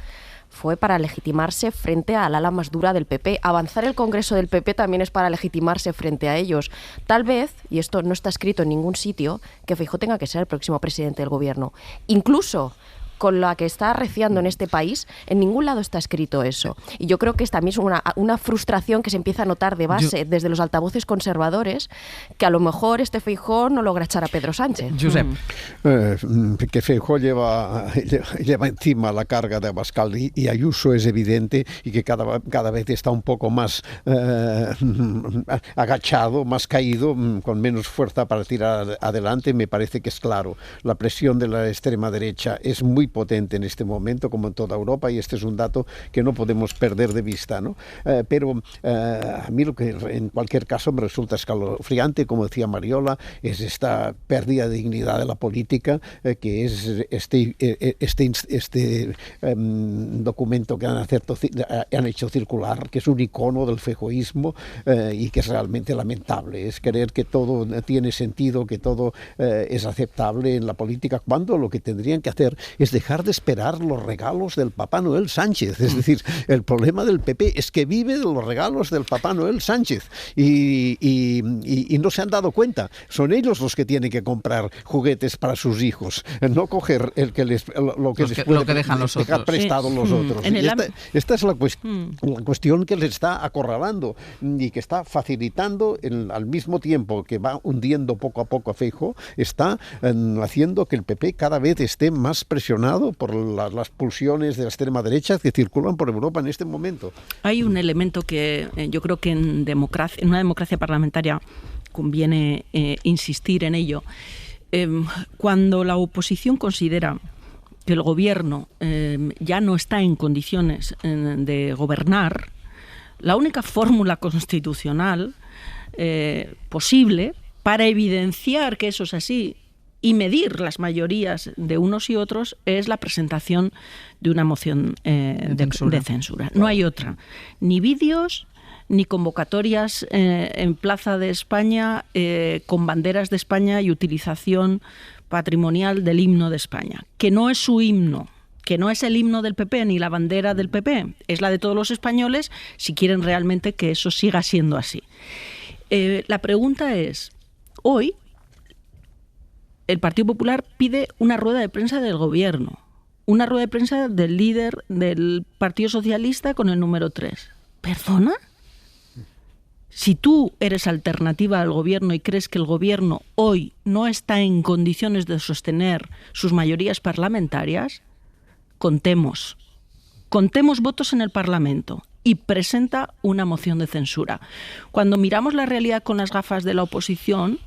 fue para legitimarse frente al ala más dura del PP. Avanzar el Congreso del PP también es para legitimarse frente a ellos. Tal vez, y esto no está escrito en ningún sitio, que Feijóo tenga que ser el próximo presidente del gobierno. Incluso con la que está arreciando en este país, en ningún lado está escrito eso. Y yo creo que es también una frustración que se empieza a notar de base desde los altavoces conservadores, que a lo mejor este Feijóo no logra echar a Pedro Sánchez. Josep. Que Feijóo lleva encima la carga de Abascal y Ayuso es evidente, y que cada vez está un poco más agachado, más caído, con menos fuerza para tirar adelante. Me parece que es claro. La presión de la extrema derecha es muy potente en este momento, como en toda Europa, y este es un dato que no podemos perder de vista, ¿no? Pero a mí lo que en cualquier caso me resulta escalofriante, como decía Mariola, es esta pérdida de dignidad de la política, que es este documento que han hecho circular, que es un icono del feijóismo, y que es realmente lamentable. Es creer que todo tiene sentido, que todo es aceptable en la política, cuando lo que tendrían que hacer es dejar de esperar los regalos del Papá Noel Sánchez. Es decir, el problema del PP es que vive de los regalos del Papá Noel Sánchez y no se han dado cuenta. Son ellos los que tienen que comprar juguetes para sus hijos, no coger lo que dejan los otros, prestado los otros. Esta es la cuestión que les está acorralando y que está facilitando, al mismo tiempo que va hundiendo poco a poco a Feijóo, está haciendo que el PP cada vez esté más presionado por las pulsiones de la extrema derecha que circulan por Europa en este momento. Hay un elemento que yo creo que en una democracia parlamentaria conviene insistir en ello. Cuando la oposición considera que el gobierno ya no está en condiciones de gobernar, la única fórmula constitucional posible para evidenciar que eso es así y medir las mayorías de unos y otros es la presentación de una moción de censura. No hay otra. Ni vídeos, ni convocatorias en Plaza de España con banderas de España y utilización patrimonial del himno de España, que no es su himno, que no es el himno del PP ni la bandera del PP, es la de todos los españoles, si quieren realmente que eso siga siendo así. La pregunta es, hoy el Partido Popular pide una rueda de prensa del Gobierno, una rueda de prensa del líder del Partido Socialista con el número 3. ¿Perdona? Si tú eres alternativa al Gobierno y crees que el Gobierno hoy no está en condiciones de sostener sus mayorías parlamentarias, contemos votos en el Parlamento y presenta una moción de censura. Cuando miramos la realidad con las gafas de la oposición,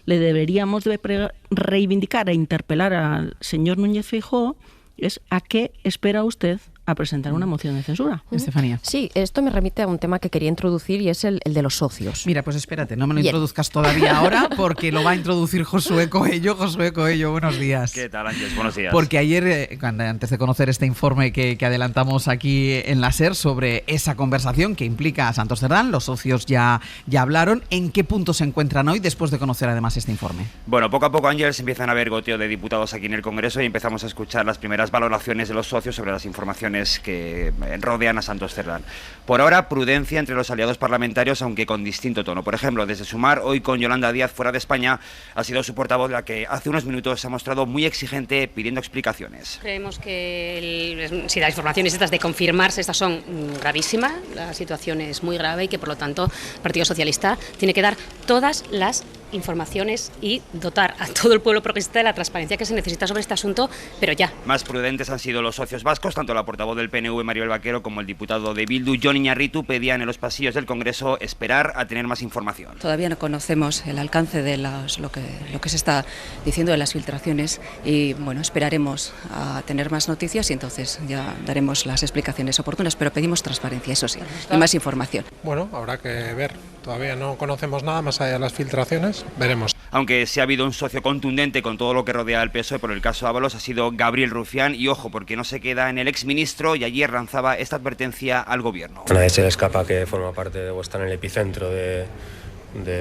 le deberíamos de reivindicar e interpelar al señor Núñez Feijóo es ¿a qué espera usted a presentar una moción de censura? Estefanía. Sí, esto me remite a un tema que quería introducir y es el de los socios. Mira, pues espérate, no me lo introduzcas todavía ahora porque lo va a introducir Josué Coello. Josué Coello, buenos días. ¿Qué tal, Ángeles? Buenos días. Porque ayer, antes de conocer este informe que adelantamos aquí en la SER sobre esa conversación que implica a Santos Cerdán, los socios ya hablaron. ¿En qué punto se encuentran hoy después de conocer además este informe? Bueno, poco a poco, Ángeles, empiezan a haber goteo de diputados aquí en el Congreso y empezamos a escuchar las primeras valoraciones de los socios sobre las informaciones que rodean a Santos Cerdán. Por ahora, prudencia entre los aliados parlamentarios, aunque con distinto tono. Por ejemplo, desde Sumar, hoy con Yolanda Díaz fuera de España, ha sido su portavoz la que hace unos minutos se ha mostrado muy exigente pidiendo explicaciones. Creemos que si las informaciones estas de confirmarse, estas son gravísimas, la situación es muy grave y que por lo tanto el Partido Socialista tiene que dar todas las informaciones y dotar a todo el pueblo progresista de la transparencia que se necesita sobre este asunto, pero ya. Más prudentes han sido los socios vascos, tanto la portavoz del PNV, Maribel Vaquero, como el diputado de Bildu, Jon Iñarritu, pedían en los pasillos del Congreso esperar a tener más información. Todavía no conocemos el alcance de lo que se está diciendo de las filtraciones y bueno, esperaremos a tener más noticias y entonces ya daremos las explicaciones oportunas, pero pedimos transparencia, eso sí, y más información. Bueno, habrá que ver, todavía no conocemos nada más allá de las filtraciones. Veremos. Aunque sí ha habido un socio contundente con todo lo que rodea al PSOE por el caso Ábalos, ha sido Gabriel Rufián, y ojo, porque no se queda en el exministro, y ayer lanzaba esta advertencia al gobierno. A nadie se le escapa que forma parte o está en el epicentro de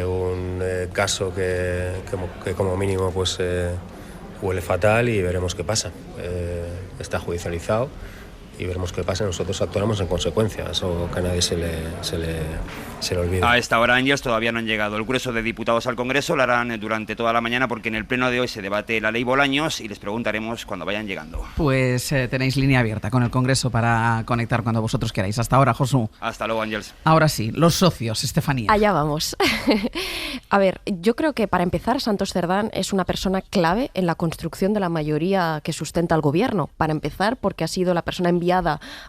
un caso que como mínimo pues huele fatal y veremos qué pasa. Está judicializado y veremos qué pasa. Nosotros actuaremos en consecuencia, eso que a nadie se le olvida. A esta hora, Ángeles, todavía no han llegado el grueso de diputados al Congreso, lo harán durante toda la mañana porque en el pleno de hoy se debate la ley Bolaños y les preguntaremos cuando vayan llegando. Pues tenéis línea abierta con el Congreso para conectar cuando vosotros queráis. Hasta ahora, Josu. Hasta luego, Ángeles. Ahora sí, los socios, Estefanía. Allá vamos. A ver, yo creo que para empezar Santos Cerdán es una persona clave en la construcción de la mayoría que sustenta al gobierno. Para empezar, porque ha sido la persona enviada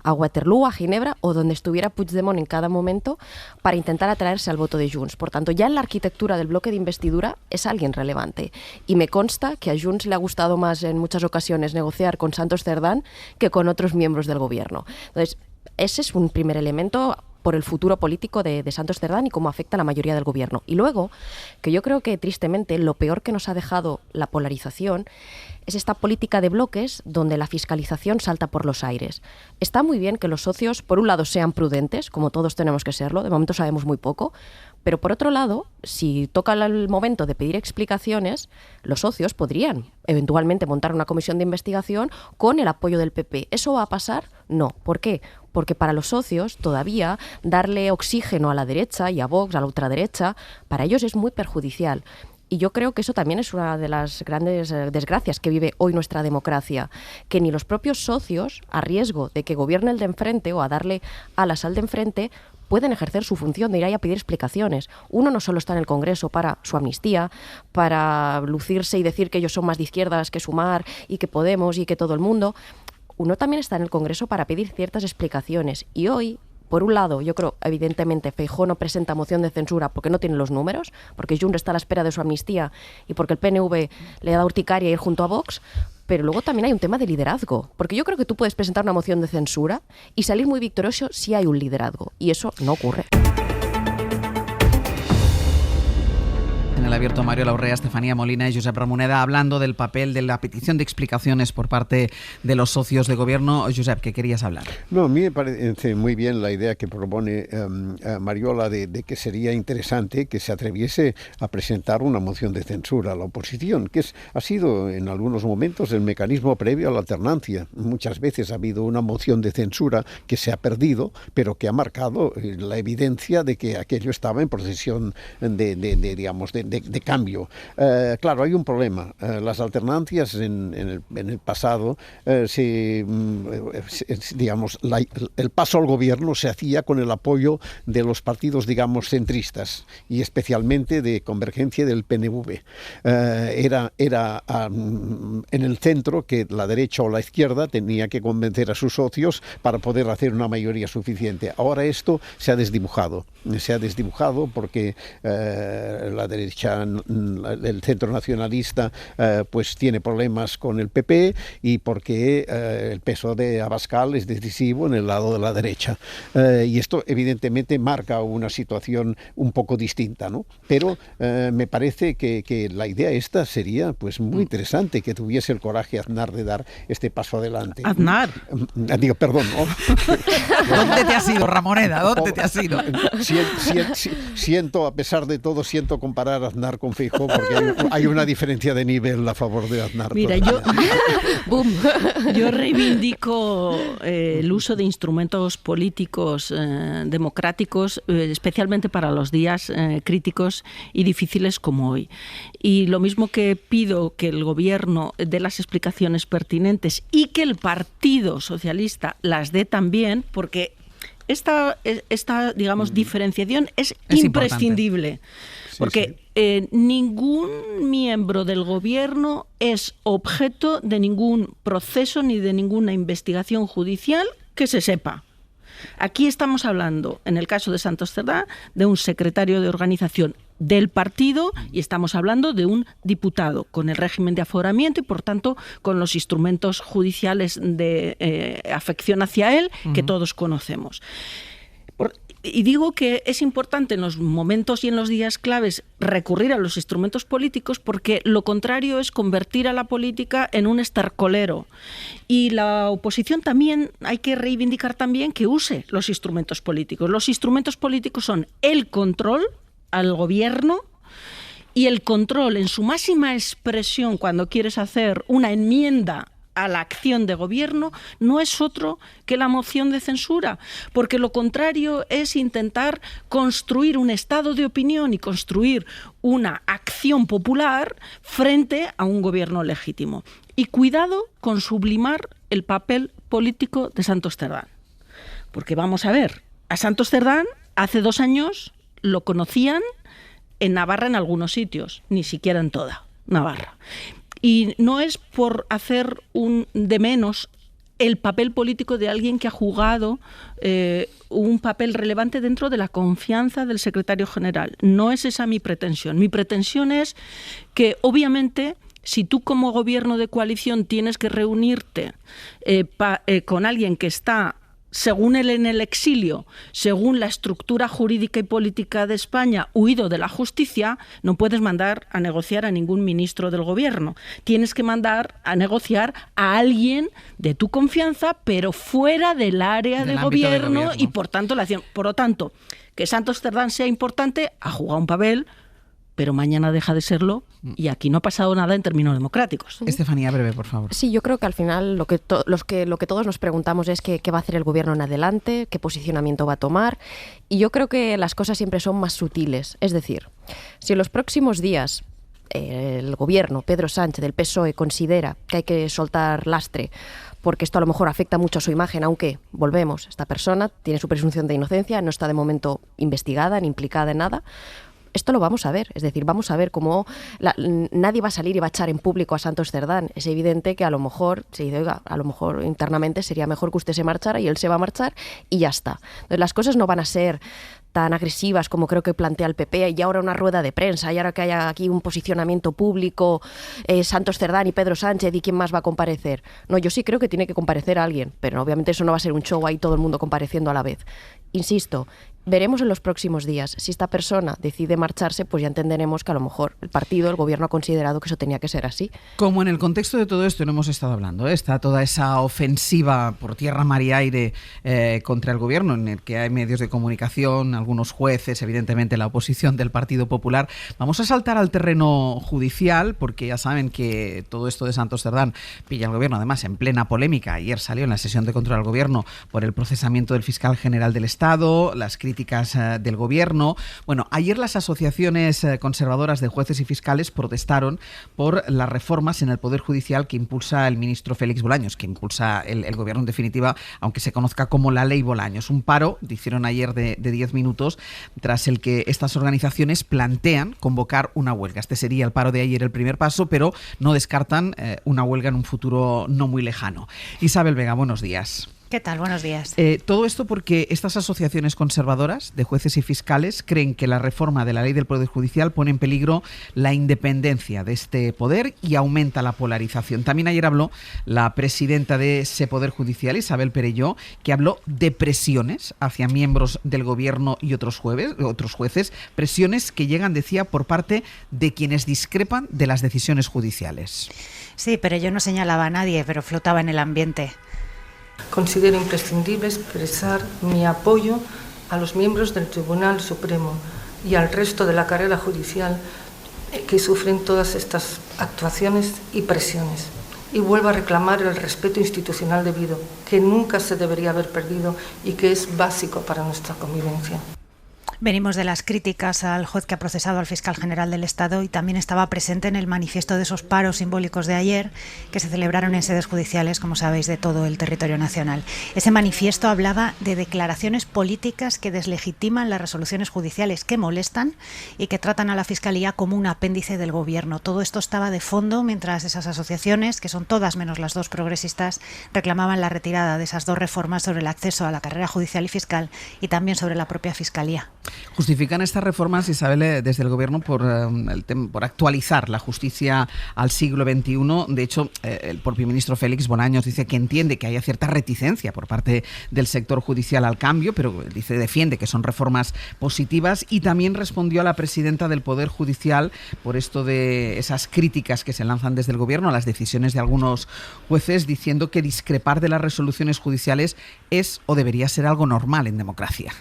a Waterloo, a Ginebra o donde estuviera Puigdemont en cada momento para intentar atraerse al voto de Junts. Por tanto, ya en la arquitectura del bloque de investidura es alguien relevante. Y me consta que a Junts le ha gustado más en muchas ocasiones negociar con Santos Cerdán que con otros miembros del gobierno. Entonces, ese es un primer elemento por el futuro político de Santos Cerdán y cómo afecta a la mayoría del gobierno. Y luego, que yo creo que tristemente lo peor que nos ha dejado la polarización es esta política de bloques donde la fiscalización salta por los aires. Está muy bien que los socios, por un lado, sean prudentes, como todos tenemos que serlo, de momento sabemos muy poco, pero por otro lado, si toca el momento de pedir explicaciones, los socios podrían eventualmente montar una comisión de investigación con el apoyo del PP. ¿Eso va a pasar? No. ¿Por qué? Porque para los socios todavía darle oxígeno a la derecha y a Vox, a la ultraderecha, para ellos es muy perjudicial. Y yo creo que eso también es una de las grandes desgracias que vive hoy nuestra democracia, que ni los propios socios, a riesgo de que gobierne el de enfrente o a darle alas al de enfrente, pueden ejercer su función de ir ahí a pedir explicaciones. Uno no solo está en el Congreso para su amnistía, para lucirse y decir que ellos son más de izquierdas que Sumar y que Podemos y que todo el mundo. Uno también está en el Congreso para pedir ciertas explicaciones. Y hoy, por un lado, yo creo, evidentemente, Feijóo no presenta moción de censura porque no tiene los números, porque Junts está a la espera de su amnistía y porque el PNV le da urticaria ir junto a Vox. Pero luego también hay un tema de liderazgo, porque yo creo que tú puedes presentar una moción de censura y salir muy victorioso si hay un liderazgo, y eso no ocurre. en El Abierto, Mario Laurrea, Estefanía Molina y Josep Ramoneda, hablando del papel de la petición de explicaciones por parte de los socios de gobierno. Josep, ¿qué querías hablar? No, a mí me parece muy bien la idea que propone Mariola de que sería interesante que se atreviese a presentar una moción de censura a la oposición, que ha sido en algunos momentos el mecanismo previo a la alternancia. Muchas veces ha habido una moción de censura que se ha perdido, pero que ha marcado la evidencia de que aquello estaba en procesión de cambio. Claro, hay un problema. Las alternancias en el pasado, el paso al gobierno se hacía con el apoyo de los partidos, digamos, centristas y especialmente de Convergencia del PNV. Era en el centro que la derecha o la izquierda tenía que convencer a sus socios para poder hacer una mayoría suficiente. Ahora esto se ha desdibujado porque la derecha, el centro nacionalista, pues tiene problemas con el PP y porque el peso de Abascal es decisivo en el lado de la derecha. Y esto evidentemente marca una situación un poco distinta, ¿no? Pero me parece que la idea esta sería pues muy interesante, que tuviese el coraje Aznar de dar este paso adelante. ¿Aznar? Digo, perdón, ¿no? ¿Dónde te has ido, Ramoneda? ¿Dónde te has ido? Siento, a pesar de todo, comparar a Aznar con Feijóo porque hay una diferencia de nivel a favor de Aznar. Mira, yo reivindico el uso de instrumentos políticos democráticos, especialmente para los días críticos y difíciles como hoy. Y lo mismo que pido que el Gobierno dé las explicaciones pertinentes y que el Partido Socialista las dé también, porque esta digamos, diferenciación es imprescindible. Porque ningún miembro del Gobierno es objeto de ningún proceso ni de ninguna investigación judicial que se sepa. Aquí estamos hablando, en el caso de Santos Cerdá, de un secretario de organización del partido y estamos hablando de un diputado con el régimen de aforamiento y, por tanto, con los instrumentos judiciales de afección hacia él que todos conocemos. Y digo que es importante en los momentos y en los días claves recurrir a los instrumentos políticos porque lo contrario es convertir a la política en un estercolero. Y la oposición también hay que reivindicar también que use los instrumentos políticos. Los instrumentos políticos son el control al gobierno y el control en su máxima expresión cuando quieres hacer una enmienda a la acción de gobierno no es otro que la moción de censura, porque lo contrario es intentar construir un estado de opinión y construir una acción popular frente a un gobierno legítimo. Y cuidado con sublimar el papel político de Santos Cerdán, porque vamos a ver, a Santos Cerdán hace 2 años lo conocían en Navarra en algunos sitios, ni siquiera en toda Navarra. Y no es por hacer de menos el papel político de alguien que ha jugado un papel relevante dentro de la confianza del secretario general. No es esa mi pretensión. Mi pretensión es que, obviamente, si tú como gobierno de coalición tienes que reunirte con alguien que está, según él, en el exilio, según la estructura jurídica y política de España, huido de la justicia, no puedes mandar a negociar a ningún ministro del gobierno. Tienes que mandar a negociar a alguien de tu confianza, pero fuera del área de gobierno y, por tanto, la acción. Por lo tanto, que Santos Cerdán sea importante, ha jugado un papel, pero mañana deja de serlo y aquí no ha pasado nada en términos democráticos. Estefanía, breve, por favor. Sí, yo creo que al final lo que todos nos preguntamos es qué va a hacer el gobierno en adelante, qué posicionamiento va a tomar, y yo creo que las cosas siempre son más sutiles. Es decir, si en los próximos días el gobierno, Pedro Sánchez, del PSOE, considera que hay que soltar lastre porque esto a lo mejor afecta mucho a su imagen, aunque, volvemos, esta persona tiene su presunción de inocencia, no está de momento investigada ni implicada en nada. Esto lo vamos a ver, es decir, vamos a ver cómo nadie va a salir y va a echar en público a Santos Cerdán. Es evidente que a lo mejor se dice, oiga, a lo mejor internamente sería mejor que usted se marchara y él se va a marchar y ya está. Entonces las cosas no van a ser tan agresivas como creo que plantea el PP y ahora una rueda de prensa y ahora que haya aquí un posicionamiento público, Santos Cerdán y Pedro Sánchez y quién más va a comparecer. No, yo sí creo que tiene que comparecer alguien, pero obviamente eso no va a ser un show ahí todo el mundo compareciendo a la vez. Insisto, Veremos en los próximos días. Si esta persona decide marcharse, pues ya entenderemos que a lo mejor el partido, el gobierno ha considerado que eso tenía que ser así. Como en el contexto de todo esto no hemos estado hablando, está toda esa ofensiva por tierra, mar y aire contra el gobierno, en el que hay medios de comunicación, algunos jueces, evidentemente la oposición del Partido Popular. Vamos a saltar al terreno judicial, porque ya saben que todo esto de Santos Cerdán pilla al gobierno, además en plena polémica. Ayer salió en la sesión de control al gobierno por el procesamiento del fiscal general del Estado, las críticas del gobierno. Bueno, ayer las asociaciones conservadoras de jueces y fiscales protestaron por las reformas en el Poder Judicial que impulsa el ministro Félix Bolaños, que impulsa el gobierno en definitiva, aunque se conozca como la ley Bolaños. Un paro, hicieron ayer de 10 minutos, tras el que estas organizaciones plantean convocar una huelga. Este sería el paro de ayer el primer paso, pero no descartan una huelga en un futuro no muy lejano. Isabel Vega, buenos días. ¿Qué tal? Buenos días. Todo esto porque estas asociaciones conservadoras de jueces y fiscales creen que la reforma de la ley del Poder Judicial pone en peligro la independencia de este poder y aumenta la polarización. También ayer habló la presidenta de ese Poder Judicial, Isabel Perelló, que habló de presiones hacia miembros del gobierno y otros jueces, presiones que llegan, decía, por parte de quienes discrepan de las decisiones judiciales. Sí, Perelló no señalaba a nadie, pero flotaba en el ambiente. Considero imprescindible expresar mi apoyo a los miembros del Tribunal Supremo y al resto de la carrera judicial que sufren todas estas actuaciones y presiones. Y vuelvo a reclamar el respeto institucional debido, que nunca se debería haber perdido y que es básico para nuestra convivencia. Venimos de las críticas al juez que ha procesado al fiscal general del Estado y también estaba presente en el manifiesto de esos paros simbólicos de ayer que se celebraron en sedes judiciales, como sabéis, de todo el territorio nacional. Ese manifiesto hablaba de declaraciones políticas que deslegitiman las resoluciones judiciales, que molestan y que tratan a la Fiscalía como un apéndice del Gobierno. Todo esto estaba de fondo mientras esas asociaciones, que son todas menos las dos progresistas, reclamaban la retirada de esas dos reformas sobre el acceso a la carrera judicial y fiscal y también sobre la propia Fiscalía. Justifican estas reformas, Isabel, desde el Gobierno por actualizar la justicia al siglo XXI. De hecho, el propio ministro Félix Bolaños dice que entiende que haya cierta reticencia por parte del sector judicial al cambio, pero defiende que son reformas positivas, y también respondió a la presidenta del Poder Judicial por esto de esas críticas que se lanzan desde el Gobierno a las decisiones de algunos jueces, diciendo que discrepar de las resoluciones judiciales es o debería ser algo normal en democracia.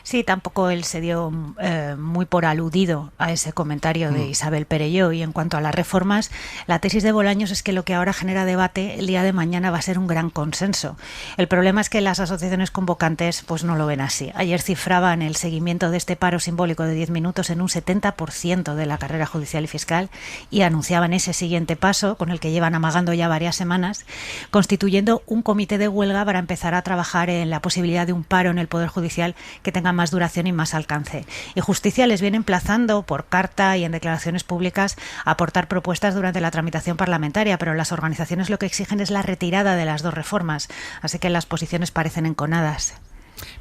Sí, tampoco él se dio muy por aludido a ese comentario de Isabel Perelló. Y en cuanto a las reformas, la tesis de Bolaños es que lo que ahora genera debate el día de mañana va a ser un gran consenso. El problema es que las asociaciones convocantes pues no lo ven así. Ayer cifraban el seguimiento de este paro simbólico de 10 minutos en un 70% de la carrera judicial y fiscal y anunciaban ese siguiente paso, con el que llevan amagando ya varias semanas, constituyendo un comité de huelga para empezar a trabajar en la posibilidad de un paro en el Poder Judicial que tenga más duración y más alcance. Y Justicia les viene emplazando por carta y en declaraciones públicas a aportar propuestas durante la tramitación parlamentaria, pero las organizaciones lo que exigen es la retirada de las dos reformas, así que las posiciones parecen enconadas.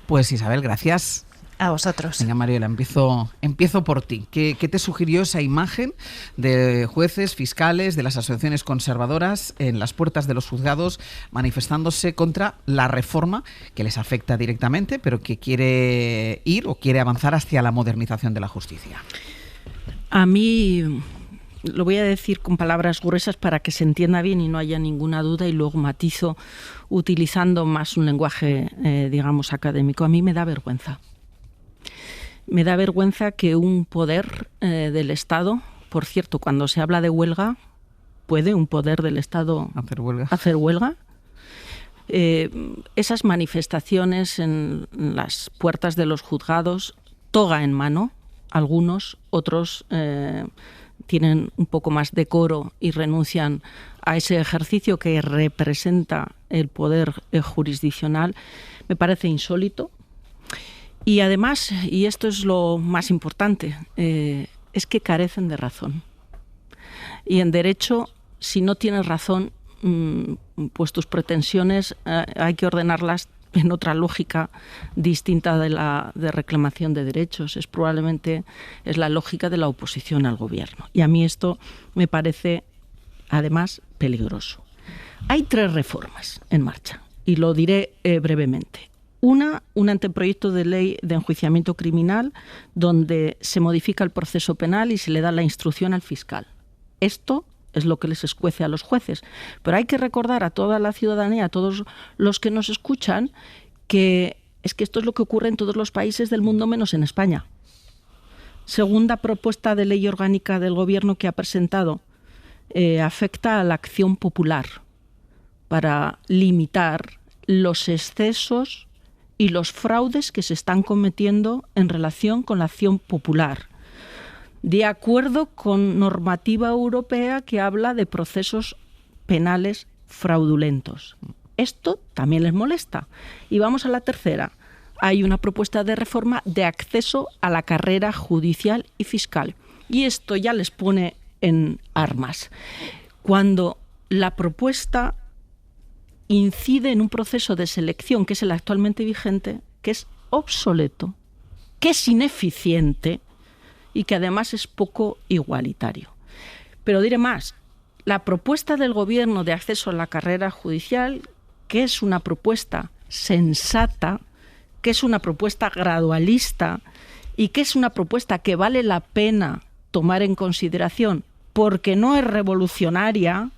Pues Isabel, gracias. A vosotros. Venga, Mariela, empiezo por ti. ¿Qué te sugirió esa imagen de jueces, fiscales, de las asociaciones conservadoras en las puertas de los juzgados manifestándose contra la reforma que les afecta directamente, pero que quiere ir o quiere avanzar hacia la modernización de la justicia? A mí, lo voy a decir con palabras gruesas para que se entienda bien y no haya ninguna duda, y luego matizo utilizando más un lenguaje, digamos, académico. A mí me da vergüenza. Me da vergüenza que un poder del Estado, por cierto, cuando se habla de huelga, ¿puede un poder del Estado hacer huelga? Esas manifestaciones en las puertas de los juzgados, toga en mano, algunos, otros tienen un poco más decoro y renuncian a ese ejercicio que representa el poder jurisdiccional, me parece insólito. Y además, y esto es lo más importante, es que carecen de razón. Y en derecho, si no tienes razón, pues tus pretensiones hay que ordenarlas en otra lógica distinta de reclamación de derechos. Probablemente es la lógica de la oposición al gobierno. Y a mí esto me parece, además, peligroso. Hay 3 reformas en marcha, y lo diré brevemente. Un anteproyecto de ley de enjuiciamiento criminal donde se modifica el proceso penal y se le da la instrucción al fiscal. Esto es lo que les escuece a los jueces. Pero hay que recordar a toda la ciudadanía, a todos los que nos escuchan, que es que esto es lo que ocurre en todos los países del mundo menos en España. Segunda propuesta de ley orgánica del Gobierno que ha presentado, afecta a la acción popular para limitar los excesos y los fraudes que se están cometiendo en relación con la acción popular, de acuerdo con normativa europea que habla de procesos penales fraudulentos. Esto también les molesta. Y vamos a la tercera. Hay una propuesta de reforma de acceso a la carrera judicial y fiscal. Y esto ya les pone en armas. Cuando la propuesta incide en un proceso de selección, que es el actualmente vigente, que es obsoleto, que es ineficiente y que además es poco igualitario. Pero diré más, la propuesta del Gobierno de acceso a la carrera judicial, que es una propuesta sensata, que es una propuesta gradualista y que es una propuesta que vale la pena tomar en consideración porque no es revolucionaria,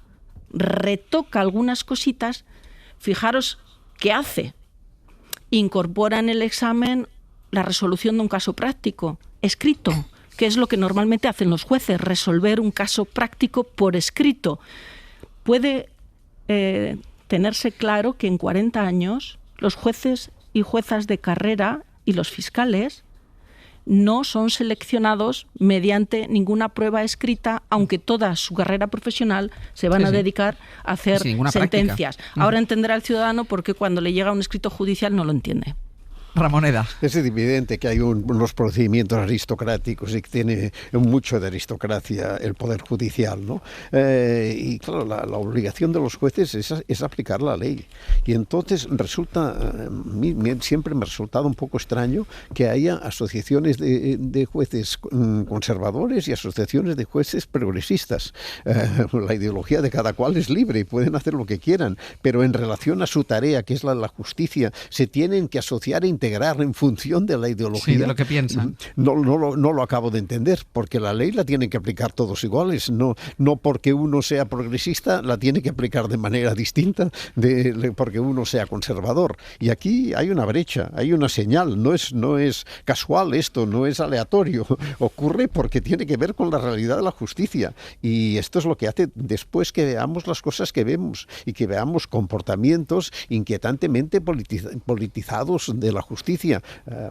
retoca algunas cositas. Fijaros qué hace. Incorpora en el examen la resolución de un caso práctico, escrito, que es lo que normalmente hacen los jueces, resolver un caso práctico por escrito. Puede tenerse claro que en 40 años los jueces y juezas de carrera y los fiscales no son seleccionados mediante ninguna prueba escrita, aunque toda su carrera profesional se van a dedicar a hacer sentencias. Ahora entenderá el ciudadano por qué cuando le llega un escrito judicial no lo entiende. Ramoneda. Es evidente que hay unos procedimientos aristocráticos y que tiene mucho de aristocracia el Poder Judicial, ¿no? Y claro, la obligación de los jueces es aplicar la ley. Y entonces siempre me ha resultado un poco extraño que haya asociaciones de jueces conservadores y asociaciones de jueces progresistas. La ideología de cada cual es libre y pueden hacer lo que quieran, pero en relación a su tarea, que es la justicia, se tienen que asociar e integrar en función de la ideología. Sí, de lo que piensan. No lo acabo de entender, porque la ley la tienen que aplicar todos iguales. No porque uno sea progresista la tiene que aplicar de manera distinta porque uno sea conservador. Y aquí hay una brecha, hay una señal. No es casual esto, no es aleatorio. Ocurre porque tiene que ver con la realidad de la justicia. Y esto es lo que hace después que veamos las cosas que vemos y que veamos comportamientos inquietantemente politizados de la justicia.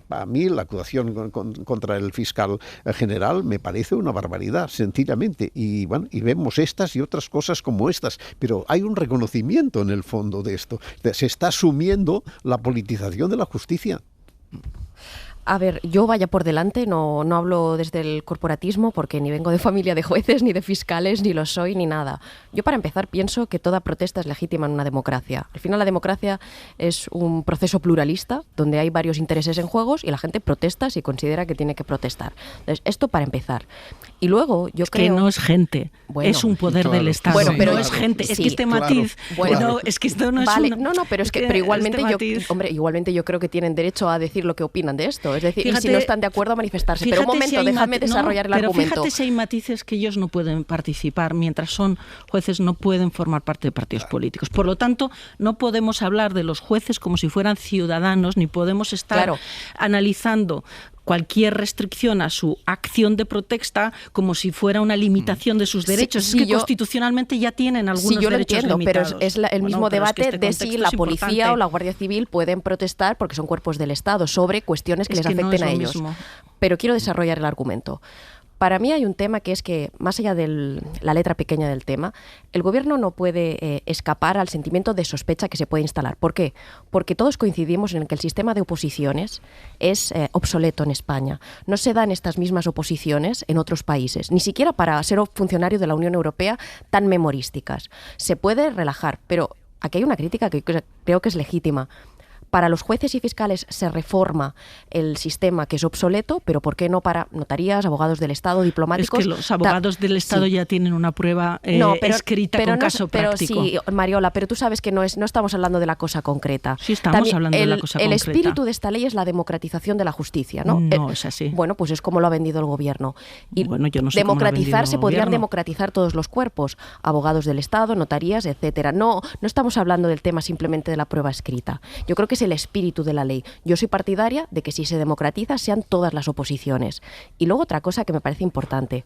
A mí la acusación contra el fiscal general me parece una barbaridad, sencillamente. Y bueno, y vemos estas y otras cosas como estas, pero hay un reconocimiento en el fondo de esto. Se está asumiendo la politización de la justicia. A ver, yo vaya por delante, no hablo desde el corporatismo porque ni vengo de familia de jueces, ni de fiscales, ni lo soy, ni nada. Yo para empezar pienso que toda protesta es legítima en una democracia. Al final la democracia es un proceso pluralista donde hay varios intereses en juego y la gente protesta si considera que tiene que protestar. Entonces, esto para empezar. Y luego yo creo... que no es gente, es un poder del Estado. Bueno, pero no es gente, es que este matiz... Bueno, es que esto no es vale, pero igualmente igualmente yo creo que tienen derecho a decir lo que opinan de esto. Es decir, fíjate, y si no están de acuerdo a manifestarse. Pero un momento, déjame desarrollar el argumento. Pero fíjate si hay matices que ellos no pueden participar, mientras son jueces no pueden formar parte de partidos políticos. Por lo tanto, no podemos hablar de los jueces como si fueran ciudadanos, ni podemos estar analizando cualquier restricción a su acción de protesta como si fuera una limitación de sus derechos. Es que constitucionalmente ya tienen algunos derechos limitados. Sí, yo lo entiendo, pero es el mismo debate de si la policía o la Guardia Civil pueden protestar porque son cuerpos del Estado sobre cuestiones que les afecten a ellos. Pero quiero desarrollar el argumento. Para mí hay un tema que es que, más allá de la letra pequeña del tema, el Gobierno no puede escapar al sentimiento de sospecha que se puede instalar. ¿Por qué? Porque todos coincidimos en que el sistema de oposiciones es obsoleto en España. No se dan estas mismas oposiciones en otros países, ni siquiera para ser funcionario de la Unión Europea tan memorísticas. Se puede relajar, pero aquí hay una crítica que creo que es legítima. Para los jueces y fiscales se reforma el sistema que es obsoleto, pero ¿por qué no para notarías, abogados del Estado, diplomáticos? Es que los abogados del Estado ya tienen una prueba escrita con caso práctico. Sí, Mariola, pero tú sabes que no estamos hablando de la cosa concreta. Sí, estamos hablando de la cosa concreta. El espíritu de esta ley es la democratización de la justicia, ¿no? No es así. Bueno, pues es como lo ha vendido el gobierno. Y bueno, yo no sé democratizar, se podrían democratizar todos los cuerpos, abogados del Estado, notarías, etcétera. No estamos hablando del tema simplemente de la prueba escrita. Yo creo que es el espíritu de la ley. Yo soy partidaria de que si se democratiza sean todas las oposiciones. Y luego otra cosa que me parece importante.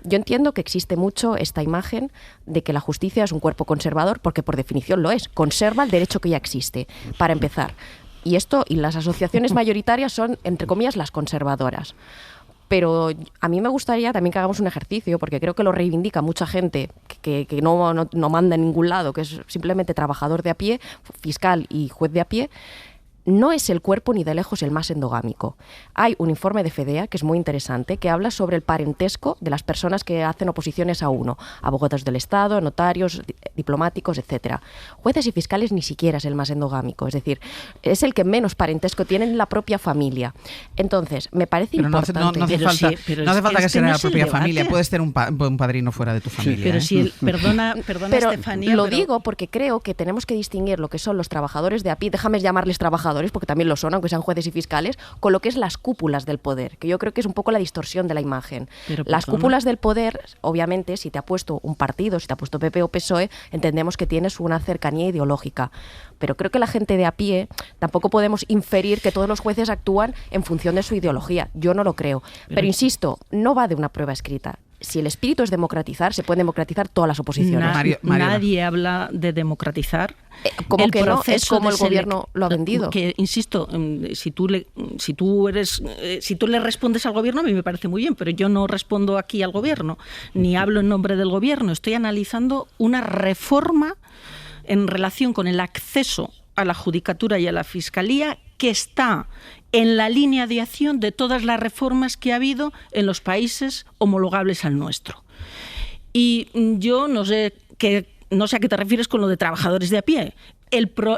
Yo entiendo que existe mucho esta imagen de que la justicia es un cuerpo conservador, porque por definición lo es. Conserva el derecho que ya existe, para empezar. Y las asociaciones mayoritarias son, entre comillas, las conservadoras. Pero a mí me gustaría también que hagamos un ejercicio, porque creo que lo reivindica mucha gente que no manda en ningún lado, que es simplemente trabajador de a pie, fiscal y juez de a pie. No es el cuerpo ni de lejos el más endogámico. Hay un informe de FEDEA que es muy interesante, que habla sobre el parentesco de las personas que hacen oposiciones a uno, abogados del Estado, notarios, diplomáticos, etcétera. Jueces y fiscales ni siquiera es el más endogámico, es decir, es el que menos parentesco tiene en la propia familia. Entonces, me parece importante. No hace falta que sea la propia familia, puedes tener un padrino fuera de tu familia. Pero si perdona Estefanía, lo digo porque creo que tenemos que distinguir lo que son los trabajadores de a pie, déjame llamarles trabajadores, porque también lo son, aunque sean jueces y fiscales, con lo que es las cúpulas del poder, que yo creo que es un poco la distorsión de la imagen. Las cúpulas del poder, obviamente, si te ha puesto un partido, si te ha puesto PP o PSOE, entendemos que tienes una cercanía ideológica. Pero creo que la gente de a pie, tampoco podemos inferir que todos los jueces actúan en función de su ideología. Yo no lo creo. Pero insisto, no va de una prueba escrita. Si el espíritu es democratizar, se pueden democratizar todas las oposiciones. Nadie habla de democratizar. Como que no, es como el gobierno lo ha vendido. Que, insisto, si tú le respondes al gobierno, a mí me parece muy bien, pero yo no respondo aquí al gobierno, ni hablo en nombre del gobierno. Estoy analizando una reforma en relación con el acceso a la judicatura y a la fiscalía que está en la línea de acción de todas las reformas que ha habido en los países homologables al nuestro. Y yo no sé a qué te refieres con lo de trabajadores de a pie.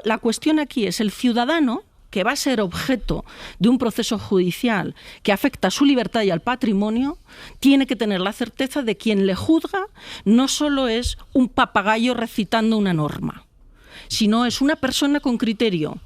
La cuestión aquí es el ciudadano que va a ser objeto de un proceso judicial que afecta a su libertad y al patrimonio, tiene que tener la certeza de que quien le juzga no solo es un papagayo recitando una norma, sino es una persona con criterio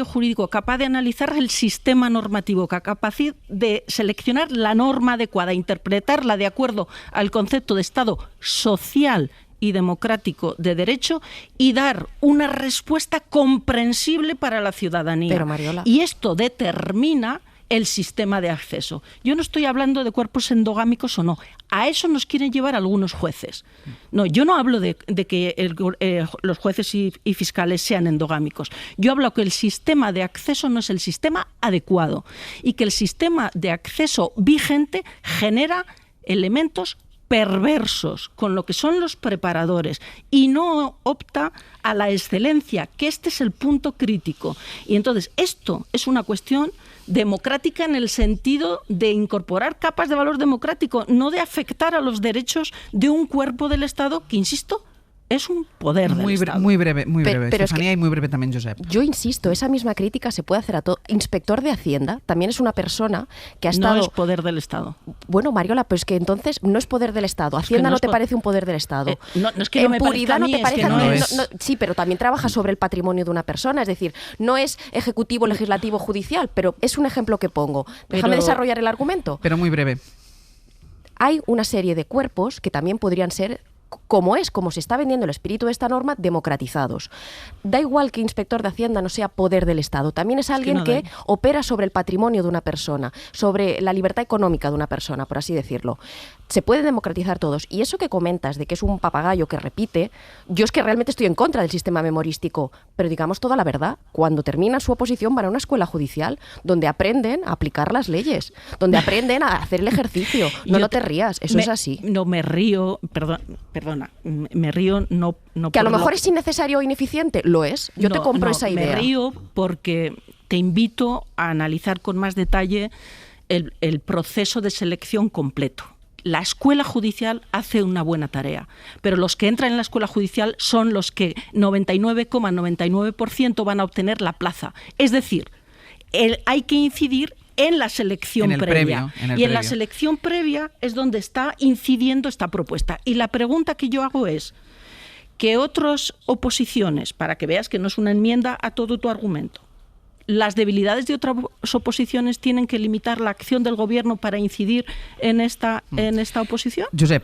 jurídico capaz de analizar el sistema normativo, capaz de seleccionar la norma adecuada, interpretarla de acuerdo al concepto de Estado social y democrático de derecho y dar una respuesta comprensible para la ciudadanía. Pero, Mariola, y esto determina el sistema de acceso. Yo no estoy hablando de cuerpos endogámicos o no. A eso nos quieren llevar algunos jueces. No, yo no hablo de que los jueces y fiscales sean endogámicos. Yo hablo que el sistema de acceso no es el sistema adecuado y que el sistema de acceso vigente genera elementos perversos con lo que son los preparadores y no opta a la excelencia, que este es el punto crítico. Y entonces esto es una cuestión democrática en el sentido de incorporar capas de valor democrático, no de afectar a los derechos de un cuerpo del Estado que, insisto, es un poder del Estado. Muy breve, Estefanía, y muy breve también, Josep. Yo insisto, esa misma crítica se puede hacer a todo. Inspector de Hacienda también es una persona que ha estado... No es poder del Estado. Bueno, Mariola, pues que entonces no es poder del Estado. Hacienda no te parece un poder del Estado. No es que no me parezca a mí, es que no es. Sí, pero también trabaja sobre el patrimonio de una persona. Es decir, no es ejecutivo, legislativo, judicial, pero es un ejemplo que pongo. Déjame desarrollar el argumento. Pero muy breve. Hay una serie de cuerpos que también podrían ser, como se está vendiendo el espíritu de esta norma, democratizados. Da igual que inspector de Hacienda no sea poder del Estado, también es alguien que opera sobre el patrimonio de una persona, sobre la libertad económica de una persona, por así decirlo. Se puede democratizar todos. Y eso que comentas de que es un papagayo que repite, yo es que realmente estoy en contra del sistema memorístico, pero digamos toda la verdad. Cuando terminan su oposición van a una escuela judicial donde aprenden a aplicar las leyes, donde aprenden a hacer el ejercicio. No te rías, eso es así. No me río, perdona, me río no que a lo mejor es innecesario o ineficiente, lo es. Yo te compro esa idea. Me río porque te invito a analizar con más detalle el proceso de selección completo. la escuela judicial hace una buena tarea, pero los que entran en la escuela judicial son los que 99,99% van a obtener la plaza. Es decir, hay que incidir en la selección previa. En la selección previa es donde está incidiendo esta propuesta. Y la pregunta que yo hago es que otras oposiciones, para que veas que no es una enmienda a todo tu argumento, las debilidades de otras oposiciones tienen que limitar la acción del gobierno para incidir en esta oposición. Josep.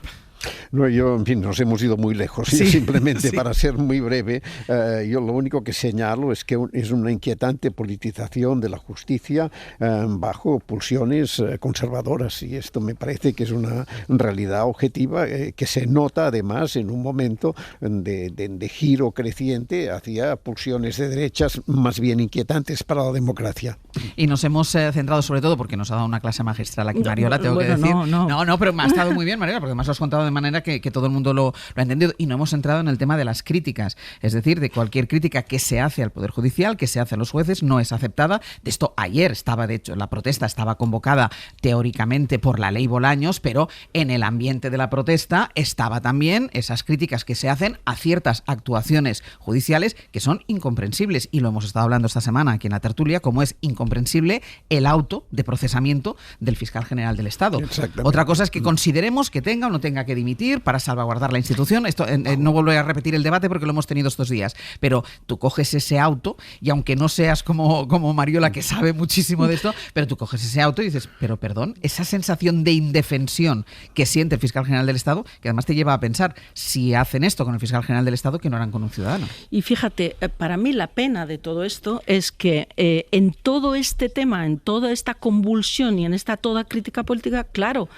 No, yo, en fin, nos hemos ido muy lejos. Sí, simplemente, sí. Para ser muy breve, yo lo único que señalo es que es una inquietante politización de la justicia bajo pulsiones conservadoras, y esto me parece que es una realidad objetiva que se nota además en un momento de giro creciente hacia pulsiones de derechas más bien inquietantes para la democracia. Y nos hemos centrado sobre todo, porque nos ha dado una clase magistral aquí Mariola, tengo que decir. No, pero me ha estado muy bien, Mariola, porque me has contado de manera que todo el mundo lo ha entendido, y no hemos entrado en el tema de las críticas, es decir, de cualquier crítica que se hace al Poder Judicial, que se hace a los jueces, no es aceptada. De esto ayer estaba, de hecho, la protesta estaba convocada teóricamente por la ley Bolaños, pero en el ambiente de la protesta estaba también esas críticas que se hacen a ciertas actuaciones judiciales que son incomprensibles, y lo hemos estado hablando esta semana aquí en la tertulia, como es incomprensible el auto de procesamiento del fiscal general del Estado. Otra cosa es que consideremos que tenga o no tenga que dimitir para salvaguardar la institución. Esto no volveré a repetir el debate porque lo hemos tenido estos días, pero tú coges ese auto, y aunque no seas como Mariola, que sabe muchísimo de esto, pero tú coges ese auto y dices, pero perdón, esa sensación de indefensión que siente el fiscal general del Estado, que además te lleva a pensar, si hacen esto con el fiscal general del Estado, que no harán con un ciudadano. Y fíjate, para mí la pena de todo esto es que en todo este tema, en toda esta convulsión y en esta toda crítica política, claro,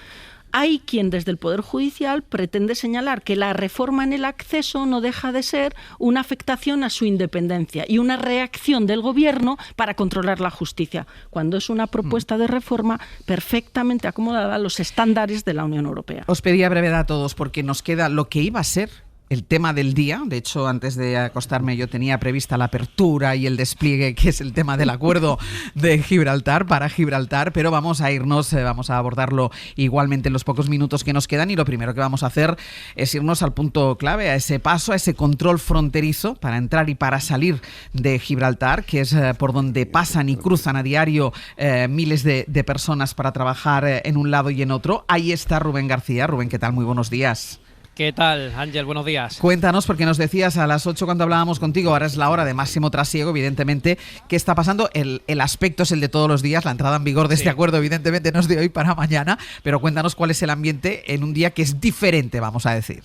hay quien desde el Poder Judicial pretende señalar que la reforma en el acceso no deja de ser una afectación a su independencia y una reacción del Gobierno para controlar la justicia, cuando es una propuesta de reforma perfectamente acomodada a los estándares de la Unión Europea. Os pedía brevedad a todos porque nos queda lo que iba a ser el tema del día. De hecho, antes de acostarme yo tenía prevista la apertura y el despliegue, que es el tema del acuerdo de Gibraltar, para Gibraltar, pero vamos a abordarlo igualmente en los pocos minutos que nos quedan, y lo primero que vamos a hacer es irnos al punto clave, a ese paso, a ese control fronterizo para entrar y para salir de Gibraltar, que es por donde pasan y cruzan a diario miles de personas para trabajar en un lado y en otro. Ahí está Rubén García. Rubén, ¿qué tal? Muy buenos días. ¿Qué tal, Ángel? Buenos días. Cuéntanos, porque nos decías a las 8 cuando hablábamos contigo, ahora es la hora de máximo trasiego, evidentemente. ¿Qué está pasando? El aspecto es el de todos los días, la entrada en vigor de este acuerdo evidentemente no es de hoy para mañana, pero cuéntanos cuál es el ambiente en un día que es diferente, vamos a decir.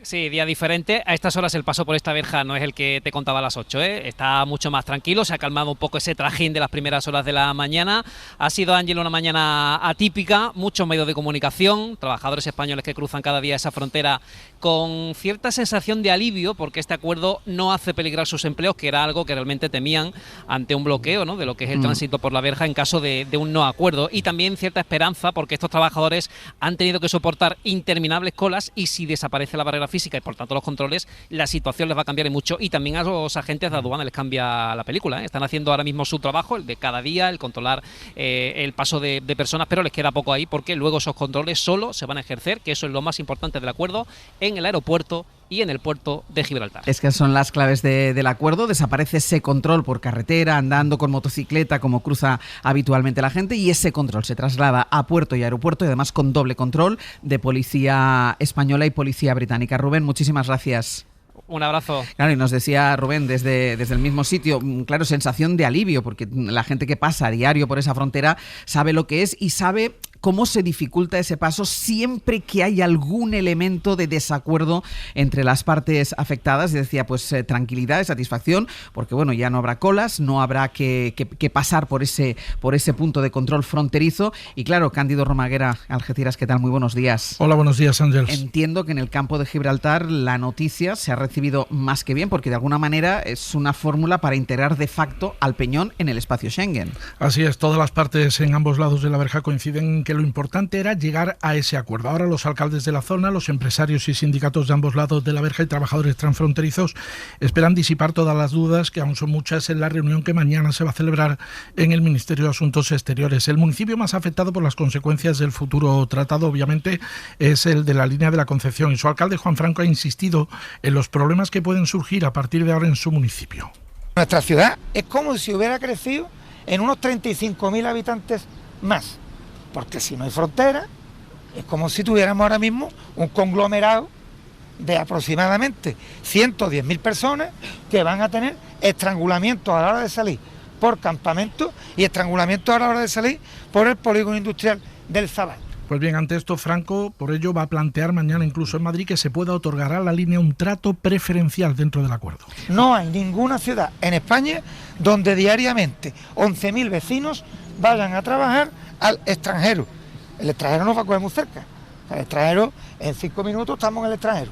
Sí, día diferente. A estas horas el paso por esta verja no es el que te contaba a las 8, ¿eh? Está mucho más tranquilo, se ha calmado un poco ese trajín de las primeras horas de la mañana. Ha sido, Ángel, una mañana atípica, muchos medios de comunicación, trabajadores españoles que cruzan cada día esa frontera con cierta sensación de alivio, porque este acuerdo no hace peligrar sus empleos, que era algo que realmente temían ante un bloqueo, ¿no?, de lo que es el tránsito por la verja en caso de un no acuerdo. Y también cierta esperanza, porque estos trabajadores han tenido que soportar interminables colas, y si desaparece la barrera física y por tanto los controles, la situación les va a cambiar mucho, y también a los agentes de aduana les cambia la película, ¿eh? Están haciendo ahora mismo su trabajo, el de cada día, el controlar el paso de personas, pero les queda poco ahí, porque luego esos controles solo se van a ejercer, que eso es lo más importante del acuerdo, en el aeropuerto y en el puerto de Gibraltar. Es que son las claves del acuerdo. Desaparece ese control por carretera, andando con motocicleta, como cruza habitualmente la gente, y ese control se traslada a puerto y aeropuerto, y además con doble control de policía española y policía británica. Rubén, muchísimas gracias. Un abrazo. Claro, y nos decía Rubén desde el mismo sitio, claro, sensación de alivio, porque la gente que pasa a diario por esa frontera sabe lo que es y sabe cómo se dificulta ese paso siempre que hay algún elemento de desacuerdo entre las partes afectadas. Y decía, pues tranquilidad y satisfacción, porque bueno, ya no habrá colas, no habrá que pasar por ese punto de control fronterizo. Y claro, Cándido Romaguera, Algeciras, ¿qué tal? Muy buenos días. Hola, buenos días, Ángel. Entiendo que en el campo de Gibraltar la noticia se ha recibido más que bien, porque de alguna manera es una fórmula para integrar de facto al Peñón en el espacio Schengen. Así es, todas las partes en ambos lados de la verja coinciden que que lo importante era llegar a ese acuerdo. Ahora los alcaldes de la zona, los empresarios y sindicatos de ambos lados de la verja y trabajadores transfronterizos esperan disipar todas las dudas, que aún son muchas, en la reunión que mañana se va a celebrar en el Ministerio de Asuntos Exteriores. El municipio más afectado por las consecuencias del futuro tratado, obviamente, es el de la línea de la Concepción, y su alcalde Juan Franco ha insistido en los problemas que pueden surgir a partir de ahora en su municipio. Nuestra ciudad es como si hubiera crecido en unos 35.000 habitantes más, porque si no hay frontera, es como si tuviéramos ahora mismo un conglomerado de aproximadamente 110.000 personas que van a tener estrangulamiento a la hora de salir por campamento y estrangulamiento a la hora de salir por el polígono industrial del Zabal. Pues bien, ante esto, Franco, por ello, va a plantear mañana, incluso en Madrid, que se pueda otorgar a la línea un trato preferencial dentro del acuerdo. No hay ninguna ciudad en España donde diariamente 11.000 vecinos vayan a trabajar al extranjero. El extranjero nos va a coger muy cerca. El extranjero, en 5 minutos estamos en el extranjero.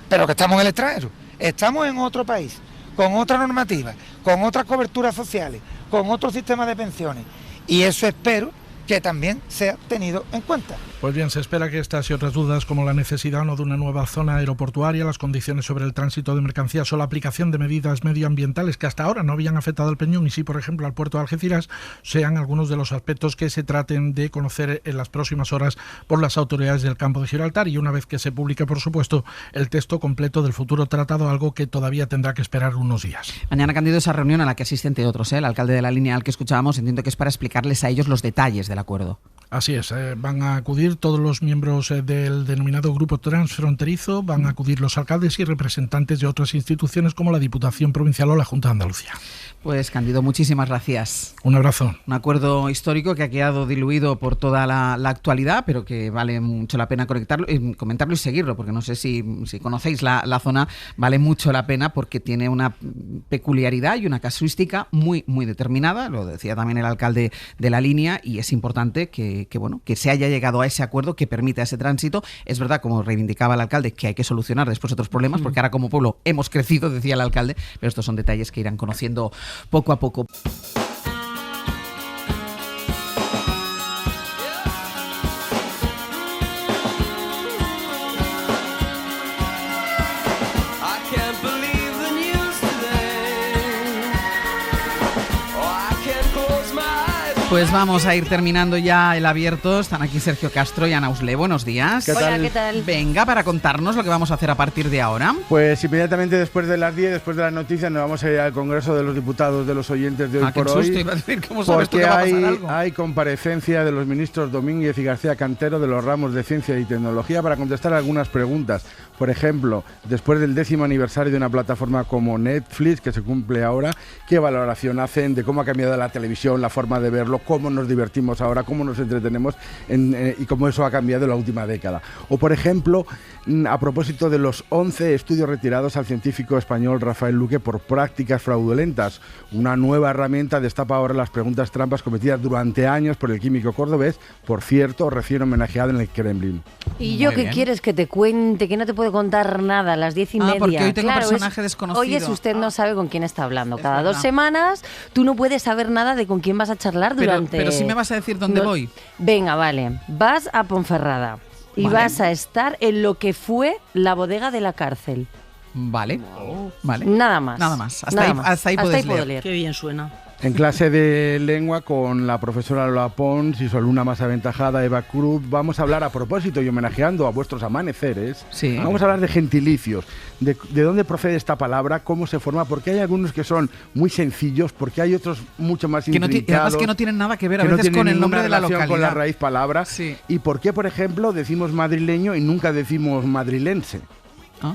Pero que estamos en el extranjero. Estamos en otro país, con otra normativa, con otras coberturas sociales, con otro sistema de pensiones. Y eso espero que también sea tenido en cuenta. Pues bien, se espera que estas y otras dudas, como la necesidad o no de una nueva zona aeroportuaria, las condiciones sobre el tránsito de mercancías o la aplicación de medidas medioambientales que hasta ahora no habían afectado al Peñón y sí, por ejemplo, al puerto de Algeciras, sean algunos de los aspectos que se traten de conocer en las próximas horas por las autoridades del campo de Gibraltar, y una vez que se publique, por supuesto, el texto completo del futuro tratado, algo que todavía tendrá que esperar unos días. Mañana, Cándido, esa reunión a la que asiste, entre otros, el alcalde de la línea al que escuchábamos, entiendo que es para explicarles a ellos los detalles del acuerdo. Así es, van a acudir todos los miembros del denominado Grupo Transfronterizo, van a acudir los alcaldes y representantes de otras instituciones como la Diputación Provincial o la Junta de Andalucía. Pues, Cándido, muchísimas gracias. Un abrazo. Un acuerdo histórico que ha quedado diluido por toda la actualidad, pero que vale mucho la pena comentarlo y seguirlo, porque no sé si conocéis la zona, vale mucho la pena porque tiene una peculiaridad y una casuística muy, muy determinada, lo decía también el alcalde de la línea, y es importante que se haya llegado a ese acuerdo que permita ese tránsito. Es verdad, como reivindicaba el alcalde, que hay que solucionar después otros problemas, porque ahora como pueblo hemos crecido, decía el alcalde, pero estos son detalles que irán conociendo poco a poco. Pues vamos a ir terminando ya el abierto. Están aquí Sergio Castro y Ana Usle. Buenos días. ¿Qué tal? Hola, ¿qué tal? Venga, para contarnos lo que vamos a hacer a partir de ahora. Pues inmediatamente después de las 10, después de las noticias, nos vamos a ir al Congreso de los Diputados de los oyentes de hoy por hoy. Iba a decir, ¿cómo sabes tú porque que va a pasar algo? hay comparecencia de los ministros Domínguez y García Cantero de los ramos de Ciencia y Tecnología para contestar algunas preguntas. Por ejemplo, después del 10º aniversario de una plataforma como Netflix, que se cumple ahora, ¿qué valoración hacen de cómo ha cambiado la televisión, la forma de verlo, cómo nos divertimos ahora, cómo nos entretenemos y cómo eso ha cambiado en la última década? O, por ejemplo, a propósito de los 11 estudios retirados al científico español Rafael Luque por prácticas fraudulentas, una nueva herramienta destapa ahora las preguntas trampas cometidas durante años por el químico cordobés, por cierto, recién homenajeado en el Kremlin. ¿Y yo qué quieres que te cuente? Que no te puedo contar nada a las 10:30. Porque hoy tengo un personaje desconocido. Hoy es usted no sabe con quién está hablando. Cada 2 semanas tú no puedes saber nada de con quién vas a charlar durante... Pero sí me vas a decir dónde voy. Venga, vale. Vas a Ponferrada y vas a estar en lo que fue la bodega de la cárcel. Vale. Vale. Nada más. Nada más. Hasta ahí puedes leer. Qué bien suena. En clase de lengua con la profesora Lola Pons y su alumna más aventajada Eva Cruz vamos a hablar, a propósito y homenajeando a vuestros amaneceres, vamos a hablar de gentilicios, de dónde procede esta palabra, cómo se forma, porque hay algunos que son muy sencillos, porque hay otros mucho más intrincados. Además que no tienen nada que ver a veces con el nombre de la localidad. Con la raíz palabra. Sí. Y por qué, por ejemplo, decimos madrileño y nunca decimos madrilense. ¿Ah?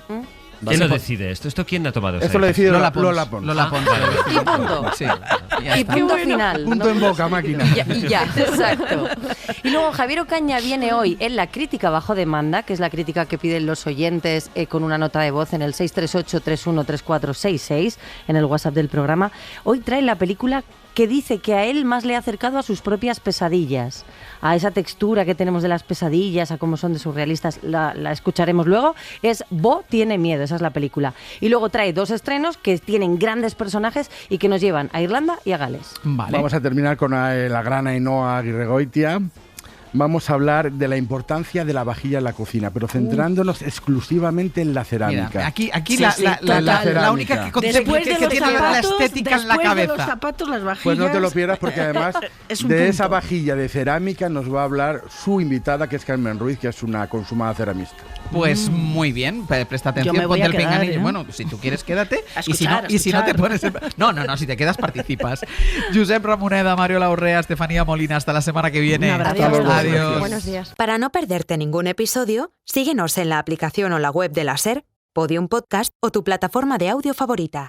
¿Quién lo decide esto? ¿Esto quién ha tomado esto? Esto lo decide Lola Pons. Lola Pons. Y punto. Sí. Y punto final. Punto en boca, máquina. Y ya, exacto. Y luego Javier Ocaña viene hoy en la crítica bajo demanda, que es la crítica que piden los oyentes con una nota de voz en el 638-313466, en el WhatsApp del programa. Hoy trae la película que dice que a él más le ha acercado a sus propias pesadillas, a esa textura que tenemos de las pesadillas, a cómo son de surrealistas, la escucharemos luego. Es Bo tiene miedo, esa es la película. Y luego trae 2 estrenos que tienen grandes personajes y que nos llevan a Irlanda y a Gales. Vale. Vamos a terminar con la gran Ainhoa Aguirregoitia. vamos a hablar de la importancia de la vajilla en la cocina, pero centrándonos exclusivamente en la cerámica. Mira, aquí Sí, la única que tiene la estética en la cabeza. De los zapatos, las vajillas. Pues no te lo pierdas, porque además de esa vajilla de cerámica nos va a hablar su invitada, que es Carmen Ruiz, que es una consumada ceramista. Pues muy bien, presta atención, ponte el pinganillo. Bueno, si tú quieres, quédate. Y si no te pones... No, si te quedas, participas. Josep Ramoneda, Mario Laurrea, Estefanía Molina, hasta la semana que viene. Adiós. Buenos días. Para no perderte ningún episodio, síguenos en la aplicación o la web de la SER, Podium Podcast o tu plataforma de audio favorita.